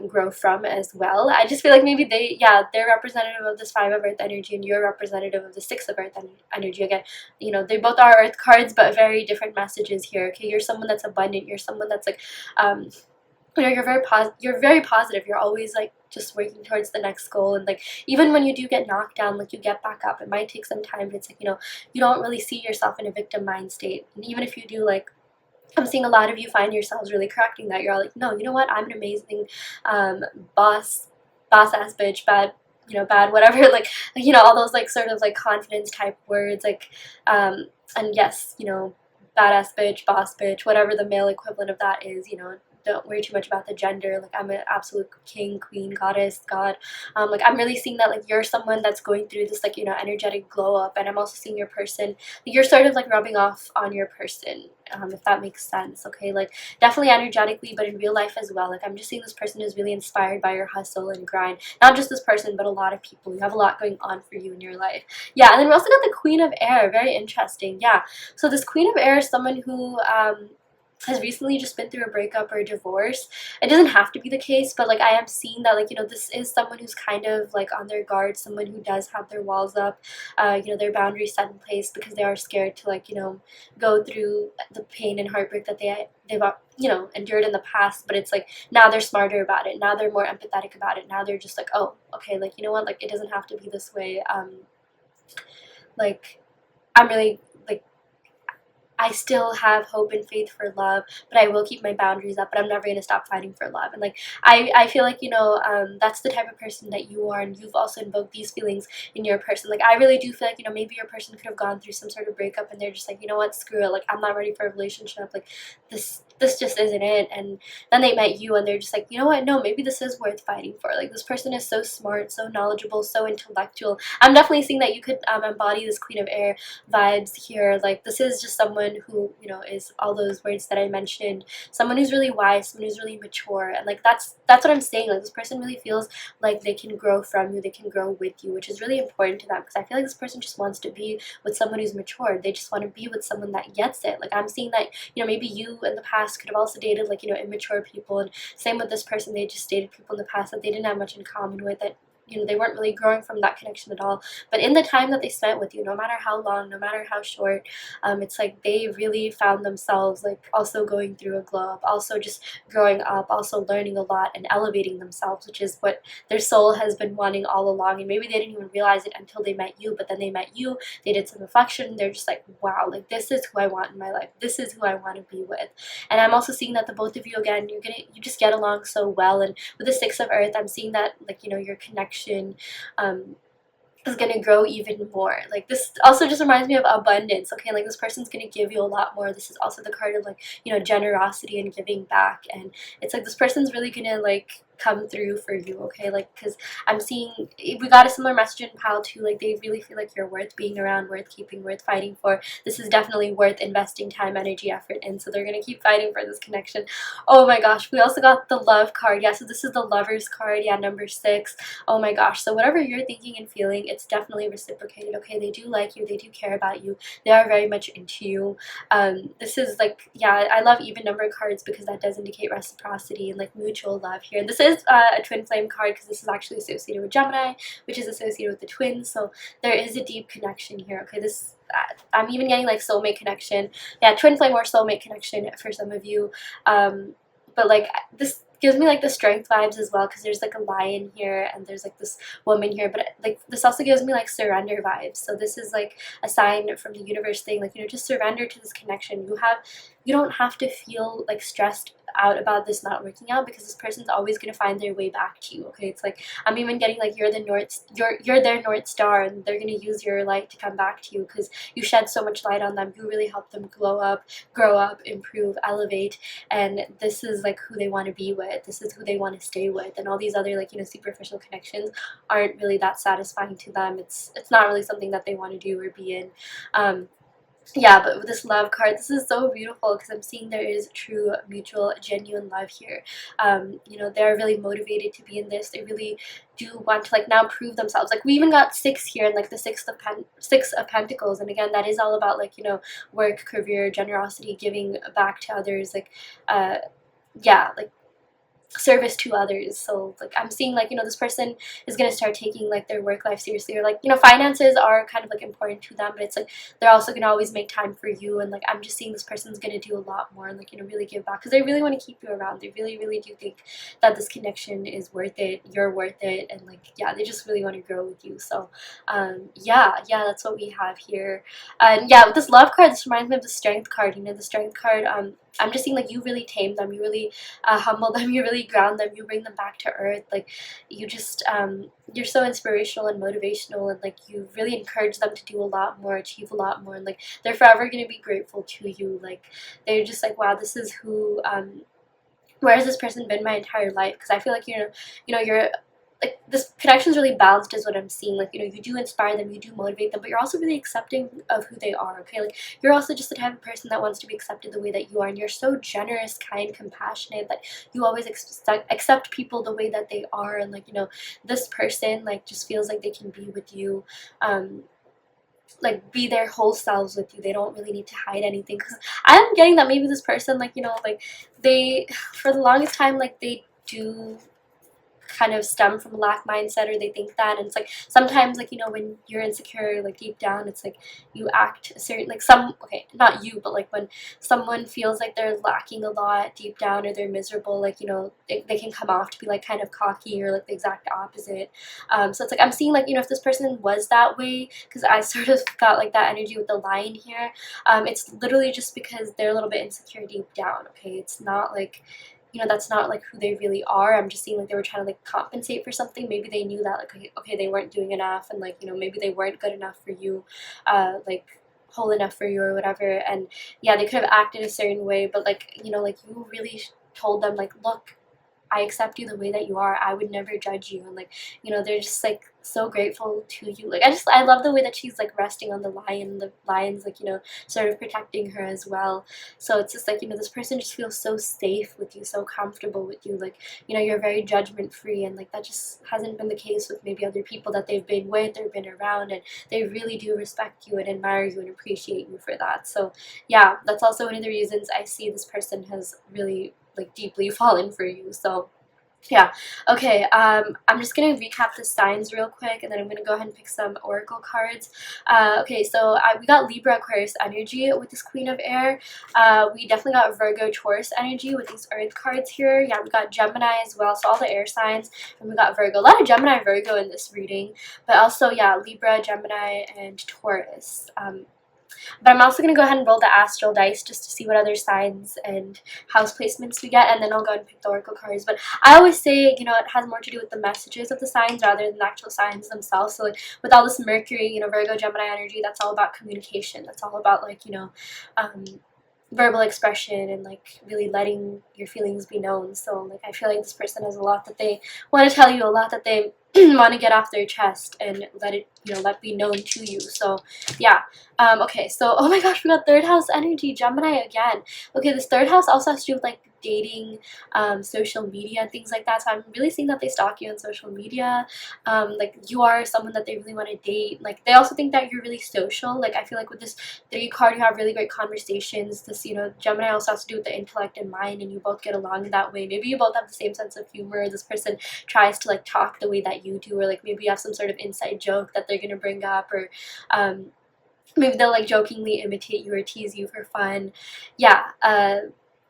grow from as well. I just feel like maybe they're representative of this 5 of Earth energy, and you're representative of the 6 of Earth energy. Again, you know, they both are Earth cards, but very different messages here. Okay, you're someone that's abundant. You're someone that's like, you know, you're very positive. You're always like just working towards the next goal, and like even when you do get knocked down, like you get back up. It might take some time, but it's like, you know, you don't really see yourself in a victim mind state. And even if you do, like, I'm seeing a lot of you find yourselves really correcting that. You're all like, no, you know what? I'm an amazing boss ass bitch, bad, you know, bad, whatever. Like, you know, all those like sort of like confidence type words, like, and yes, you know, badass bitch, boss bitch, whatever the male equivalent of that is, you know. Don't worry too much about the gender. Like, I'm an absolute king, queen, goddess, god. Like, I'm really seeing that like you're someone that's going through this like, you know, energetic glow up, and I'm also seeing your person. You're sort of like rubbing off on your person, if that makes sense. Okay, like definitely energetically, but in real life as well. Like, I'm just seeing this person is really inspired by your hustle and grind. Not just this person, but a lot of people. You have a lot going on for you in your life. Yeah, and then we also got the Queen of Air. Very interesting. Yeah, so this Queen of Air is someone who has recently just been through a breakup or a divorce. It doesn't have to be the case, but like I am seeing that, like, you know, this is someone who's kind of like on their guard, someone who does have their walls up, you know, their boundaries set in place because they are scared to, like, you know, go through the pain and heartbreak that they've you know, endured in the past. But it's like now they're smarter about it, now they're more empathetic about it, now they're just like, oh, okay, like, you know what, like it doesn't have to be this way. Like, I'm really like, I still have hope and faith for love, but I will keep my boundaries up, but I'm never going to stop fighting for love. And like, I feel like, you know, that's the type of person that you are, and you've also invoked these feelings in your person. Like, I really do feel like, you know, maybe your person could have gone through some sort of breakup, and they're just like, you know what, screw it, like, I'm not ready for a relationship, like, this just isn't it. And then they met you, and they're just like, you know what, no, maybe this is worth fighting for. Like, this person is so smart, so knowledgeable, so intellectual. I'm definitely seeing that you could embody this Queen of Air vibes here. Like, this is just someone who, you know, is all those words that I mentioned, someone who's really wise, someone who's really mature. And like, that's what I'm saying. Like, this person really feels like they can grow from you, they can grow with you, which is really important to them, because I feel like this person just wants to be with someone who's mature. They just want to be with someone that gets it. Like, I'm seeing that, you know, maybe you in the past could have also dated, like, you know, immature people, and same with this person, they just dated people in the past that they didn't have much in common with, that, you know, they weren't really growing from that connection at all. But in the time that they spent with you, no matter how long, no matter how short, it's like they really found themselves like also going through a glow up, also just growing up, also learning a lot and elevating themselves, which is what their soul has been wanting all along. And maybe they didn't even realize it until they met you, but then they met you, they did some reflection, they're just like, wow, like this is who I want in my life, this is who I want to be with. And I'm also seeing that the both of you, again, you just get along so well. And with the 6 of Earth, I'm seeing that, like, you know, your connection is going to grow even more. Like, this also just reminds me of abundance. Okay, like, this person's going to give you a lot more. This is also the card of, like, you know, generosity and giving back. And it's like this person's really going to like come through for you. Okay, like, because I'm seeing, we got a similar message in pile too. Like, they really feel like you're worth being around, worth keeping, worth fighting for. This is definitely worth investing time, energy, effort in, so they're going to keep fighting for this connection. Oh my gosh, we also got the love card. Yeah, so this is the Lovers card. Yeah, number 6. Oh my gosh, so whatever you're thinking and feeling, it's definitely reciprocated. Okay, they do like you, they do care about you, they are very much into you. This is like, yeah, I love even number cards because that does indicate reciprocity and like mutual love here. And this is a twin flame card because this is actually associated with Gemini, which is associated with the twins, so there is a deep connection here. Okay, this I'm even getting like soulmate connection. Yeah, twin flame or soulmate connection for some of you. But like, this gives me like the strength vibes as well, because there's like a lion here and there's like this woman here, but like this also gives me like surrender vibes. So this is like a sign from the universe saying, like, you know, just surrender to this connection. You don't have to feel like stressed out about this not working out, because this person's always going to find their way back to you. Okay, it's like I'm even getting like you're their north star, and they're going to use your light to come back to you because you shed so much light on them. You really help them glow up, grow up, improve, elevate, and this is like who they want to be with. This is who they want to stay with, and all these other, like, you know, superficial connections aren't really that satisfying to them. It's not really something that they want to do or be in. Yeah, but with this love card, this is so beautiful because I'm seeing there is true, mutual, genuine love here. You know, they're really motivated to be in this. They really do want to like now prove themselves. Like, we even got 6 here, and like the six of Pentacles, and again, that is all about, like, you know, work, career, generosity, giving back to others. Like, yeah, like, service to others. So like I'm seeing like, you know, this person is going to start taking like their work life seriously, or like, you know, finances are kind of like important to them, but it's like they're also going to always make time for you. And like I'm just seeing this person's going to do a lot more and like, you know, really give back because they really want to keep you around. They really do think that this connection is worth it, you're worth it, and like yeah, they just really want to grow with you. So yeah, that's what we have here. And yeah, with this love card, this reminds me of the strength card. You know, the strength card, I'm just seeing like you really tame them, you really humble them, you really ground them, you bring them back to earth. Like you just you're so inspirational and motivational, and like you really encourage them to do a lot more, achieve a lot more, and like they're forever going to be grateful to you. Like they're just like, wow, this is who where has this person been my entire life? Because I feel like, you're like this connection is really balanced is what I'm seeing. Like, you know, you do inspire them, you do motivate them, but you're also really accepting of who they are. Okay, like you're also just the type of person that wants to be accepted the way that you are, and you're so generous, kind, compassionate that you always accept people the way that they are. And like, you know, this person like just feels like they can be with you, like be their whole selves with you. They don't really need to hide anything, because I'm getting that maybe this person, like, you know, like they for the longest time, like they do kind of stem from a lack mindset, or they think that. And it's like sometimes, like, you know, when you're insecure, like deep down, it's like you act a certain, like some, okay, not you, but like when someone feels like they're lacking a lot deep down, or they're miserable, like, you know, they can come off to be like kind of cocky, or like the exact opposite. So it's like I'm seeing like, you know, if this person was that way, because I sort of got like that energy with the lion here, it's literally just because they're a little bit insecure deep down. Okay, it's not like, you know, that's not like who they really are. I'm just seeing like they were trying to like compensate for something. Maybe they knew that like, okay, they weren't doing enough, and like, you know, maybe they weren't good enough for you, like whole enough for you or whatever. And yeah, they could have acted a certain way, but like, you know, like you really told them like, look, I accept you the way that you are. I would never judge you. And like, you know, they're just like so grateful to you. Like I love the way that she's like resting on the lion. The lion's like, you know, sort of protecting her as well. So it's just like, you know, this person just feels so safe with you, so comfortable with you. Like, you know, you're very judgment free, and like that just hasn't been the case with maybe other people that they've been with or been around, and they really do respect you and admire you and appreciate you for that. So yeah, that's also one of the reasons I see this person has really like deeply fallen for you. So yeah, okay, I'm just gonna recap the signs real quick, and then I'm gonna go ahead and pick some oracle cards. Okay, so we got Libra, Aquarius energy with this Queen of Air. We definitely got Virgo, Taurus energy with these Earth cards here. Yeah, we got Gemini as well, so all the air signs, and we got Virgo. A lot of Gemini, Virgo in this reading, but also, yeah, Libra, Gemini, and Taurus. But I'm also going to go ahead and roll the astral dice just to see what other signs and house placements we get, and then I'll go ahead and pick the oracle cards. But I always say, you know, it has more to do with the messages of the signs rather than the actual signs themselves. So like with all this Mercury, you know, Virgo, Gemini energy, that's all about communication. That's all about like, you know, verbal expression and like really letting your feelings be known. So like I feel like this person has a lot that they want to tell you, a lot that they want to get off their chest and let it, you know, let be known to you. So yeah, okay, so oh my gosh, we got third house energy, Gemini again. Okay, this third house also has to do with like dating, social media and things like that. So I'm really seeing that they stalk you on social media. Like you are someone that they really want to date. Like they also think that you're really social. Like I feel like with this 3 card, you have really great conversations. This, you know, Gemini also has to do with the intellect and mind, and you both get along that way. Maybe you both have the same sense of humor. This person tries to like talk the way that you do, or like maybe you have some sort of inside joke that they're gonna bring up, or maybe they'll like jokingly imitate you or tease you for fun. Yeah,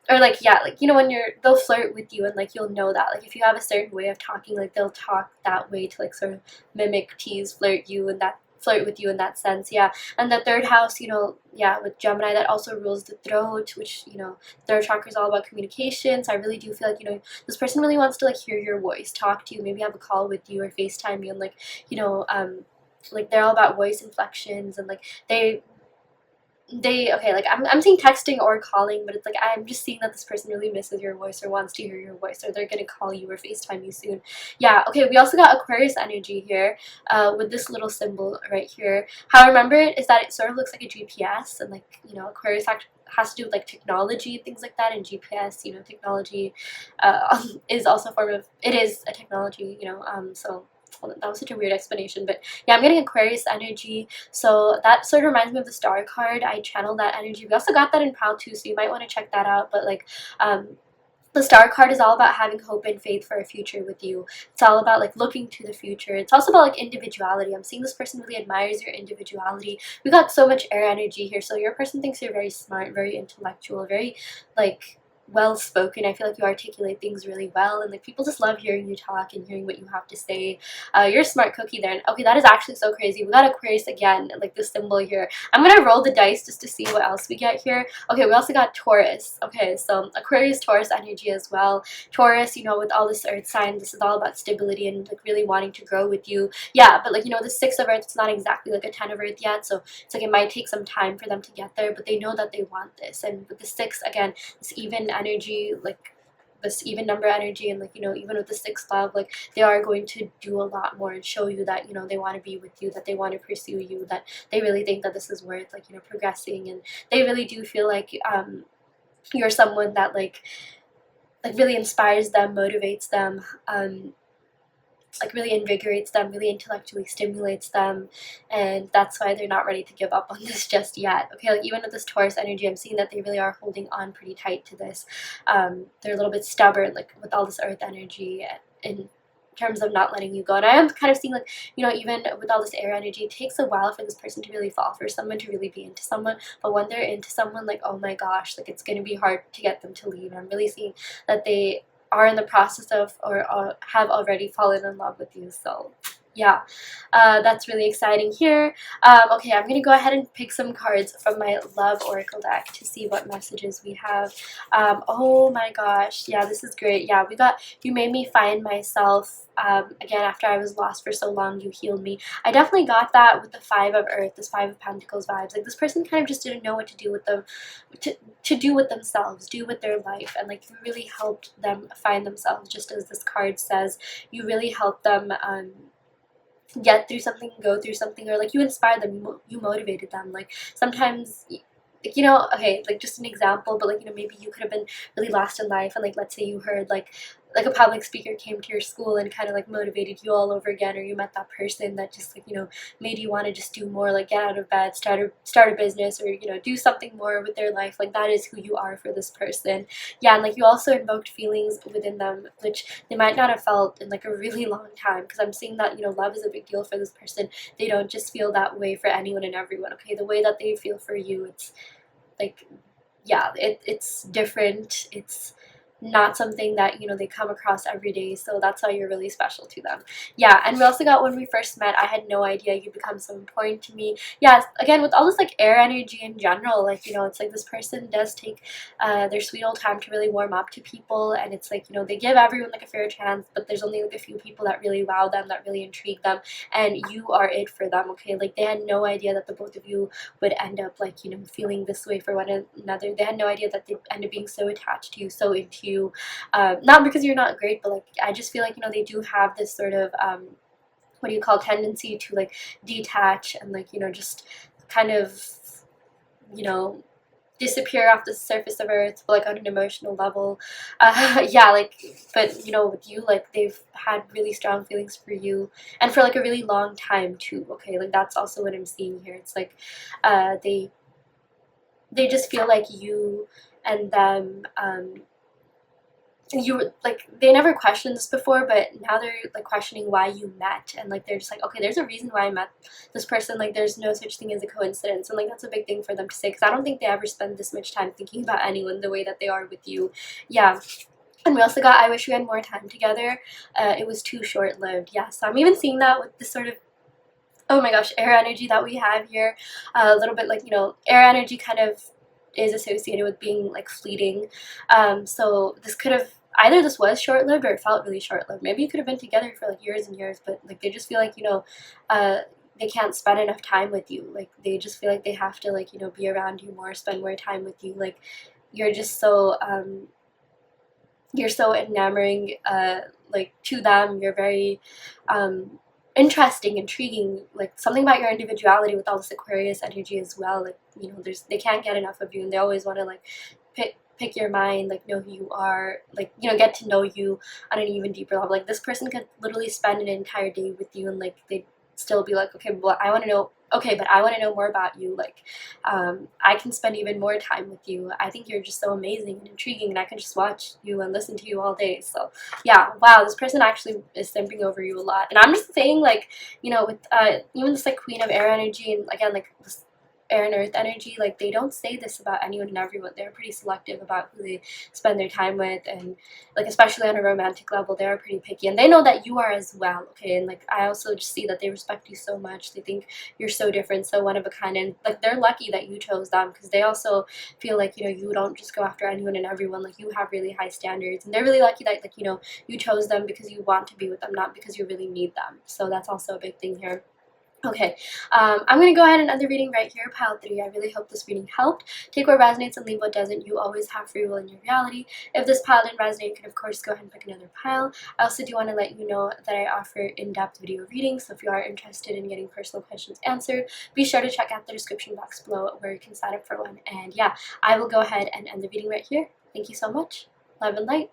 or like, yeah, like, you know, when they'll flirt with you, and like you'll know that like if you have a certain way of talking, like they'll talk that way to like sort of mimic, tease, flirt with you in that sense. Yeah. And the third house, you know, yeah, with Gemini, that also rules the throat, which, you know, third chakra is all about communication. So I really do feel like, you know, this person really wants to like hear your voice, talk to you, maybe have a call with you or FaceTime you, and like, you know, like they're all about voice inflections, and like they okay, like I'm seeing texting or calling, but it's like I'm just seeing that this person really misses your voice or wants to hear your voice, or they're gonna call you or FaceTime you soon. Yeah, okay, we also got Aquarius energy here, with this little symbol right here. How I remember it is that it sort of looks like a GPS, and like, you know, Aquarius has to do with like technology, things like that, and GPS, you know, technology is also a form of, it is a technology, you know, so that was such a weird explanation, but yeah, I'm getting Aquarius energy, so that sort of reminds me of the star card. I channeled that energy. We also got that in PAL too, so you might want to check that out. But like The star card is all about having hope and faith for a future with you. It's all about like looking to the future. It's also about like individuality. I'm seeing this person really admires your individuality. We got so much air energy here, so your person thinks you're very smart, very intellectual, very like well spoken. I feel like you articulate things really well, and like people just love hearing you talk and hearing what you have to say. You're a smart cookie there. And okay, that is actually so crazy. We got Aquarius again, like the symbol here. I'm gonna roll the dice just to see what else we get here. Okay, we also got Taurus. Okay, so Aquarius, Taurus energy as well. Taurus, you know, with all this earth sign, this is all about stability and like really wanting to grow with you. Yeah, but like, you know, the 6 of earth, it's not exactly like a 10 of earth yet, so it's like it might take some time for them to get there, but they know that they want this. And with the 6, again, this even energy, like this even number energy, and like, you know, even with the 6th love, like they are going to do a lot more and show you that, you know, they want to be with you, that they want to pursue you, that they really think that this is worth like, you know, progressing, and they really do feel like you're someone that like really inspires them, motivates them, like really invigorates them, really intellectually stimulates them, and that's why they're not ready to give up on this just yet. Okay, like even with this Taurus energy, I'm seeing that they really are holding on pretty tight to this. They're a little bit stubborn, like with all this earth energy in terms of not letting you go. And I am kind of seeing like, you know, even with all this air energy, it takes a while for this person to really fall for someone, to really be into someone. But when they're into someone, like, oh my gosh, like it's going to be hard to get them to leave. I'm really seeing that they are in the process of or have already fallen in love with you. So yeah, that's really exciting here. Okay, I'm gonna go ahead and pick some cards from my love oracle deck to see what messages we have. Oh my gosh, yeah, this is great. Yeah, we got you made me find myself again after I was lost for so long. You healed me. I definitely got that with the 5 of earth, this 5 of pentacles vibes. Like this person kind of just didn't know what to do with them, to do with themselves, do with their life, and like you really helped them find themselves, just as this card says. You really helped them get through something, go through something, or like you inspired them, you motivated them. Like sometimes, like, you know, okay, like just an example, but like, you know, maybe you could have been really lost in life, and like let's say you heard like a public speaker came to your school and kind of like motivated you all over again, or you met that person that just like, you know, made you want to just do more, like get out of bed, start a business, or, you know, do something more with their life. Like that is who you are for this person. Yeah, and like you also invoked feelings within them which they might not have felt in like a really long time, because I'm seeing that, you know, love is a big deal for this person. They don't just feel that way for anyone and everyone. Okay, the way that they feel for you, it's like, yeah, it's different. It's not something that, you know, they come across every day, so that's why you're really special to them. Yeah, and we also got when we first met, I had no idea you'd become so important to me. Yeah, again, with all this like air energy in general, like, you know, it's like this person does take their sweet old time to really warm up to people, and it's like, you know, they give everyone like a fair chance, but there's only like a few people that really wow them, that really intrigue them, and you are it for them. Okay, like they had no idea that the both of you would end up like, you know, feeling this way for one another. They had no idea that they'd end up being so attached to you, so into you. Not because you're not great, but like I just feel like, you know, they do have this sort of what do you call, tendency to like detach and like, you know, just kind of, you know, disappear off the surface of earth, but like on an emotional level. Yeah, like, but you know, with you, like they've had really strong feelings for you, and for like a really long time too. Okay, like that's also what I'm seeing here. It's like they just feel like you and them you were like, they never questioned this before, but now they're like questioning why you met, and like they're just like, okay, there's a reason why I met this person. Like there's no such thing as a coincidence, and like that's a big thing for them to say, because I don't think they ever spend this much time thinking about anyone the way that they are with you. Yeah. And we also got I wish we had more time together. It was too short-lived. Yeah, so I'm even seeing that with this sort of, oh my gosh, air energy that we have here. A little bit like, you know, air energy kind of is associated with being like fleeting. So this could have, either this was short-lived or it felt really short-lived. Maybe you could have been together for like years and years, but like they just feel like, you know, they can't spend enough time with you. Like they just feel like they have to like, you know, be around you more, spend more time with you. Like you're just so you're so enamoring like to them. You're very interesting, intriguing, like something about your individuality with all this Aquarius energy as well. Like, you know, they can't get enough of you, and they always want to like pick your mind, like know who you are, like, you know, get to know you on an even deeper level. Like this person could literally spend an entire day with you, and like still be like, okay, well, I want to know. Okay, but I want to know more about you. Like, I can spend even more time with you. I think you're just so amazing and intriguing, and I can just watch you and listen to you all day. So, yeah, wow, this person actually is simping over you a lot. And I'm just saying, like, you know, with even this like Queen of Air energy, and again, like this air and earth energy, like they don't say this about anyone and everyone. They're pretty selective about who they spend their time with, and like especially on a romantic level, they are pretty picky, and they know that you are as well. Okay, and like I also just see that they respect you so much. They think you're so different, so one of a kind, and like they're lucky that you chose them, because they also feel like, you know, you don't just go after anyone and everyone. Like you have really high standards, and they're really lucky that, like, you know, you chose them because you want to be with them, not because you really need them. So that's also a big thing here. Okay, I'm going to go ahead and end the reading right here, pile 3. I really hope this reading helped. Take what resonates and leave what doesn't. You always have free will in your reality. If this pile didn't resonate, you can of course go ahead and pick another pile. I also do want to let you know that I offer in-depth video readings, so if you are interested in getting personal questions answered, be sure to check out the description box below where you can sign up for one. And yeah, I will go ahead and end the reading right here. Thank you so much. Love and light.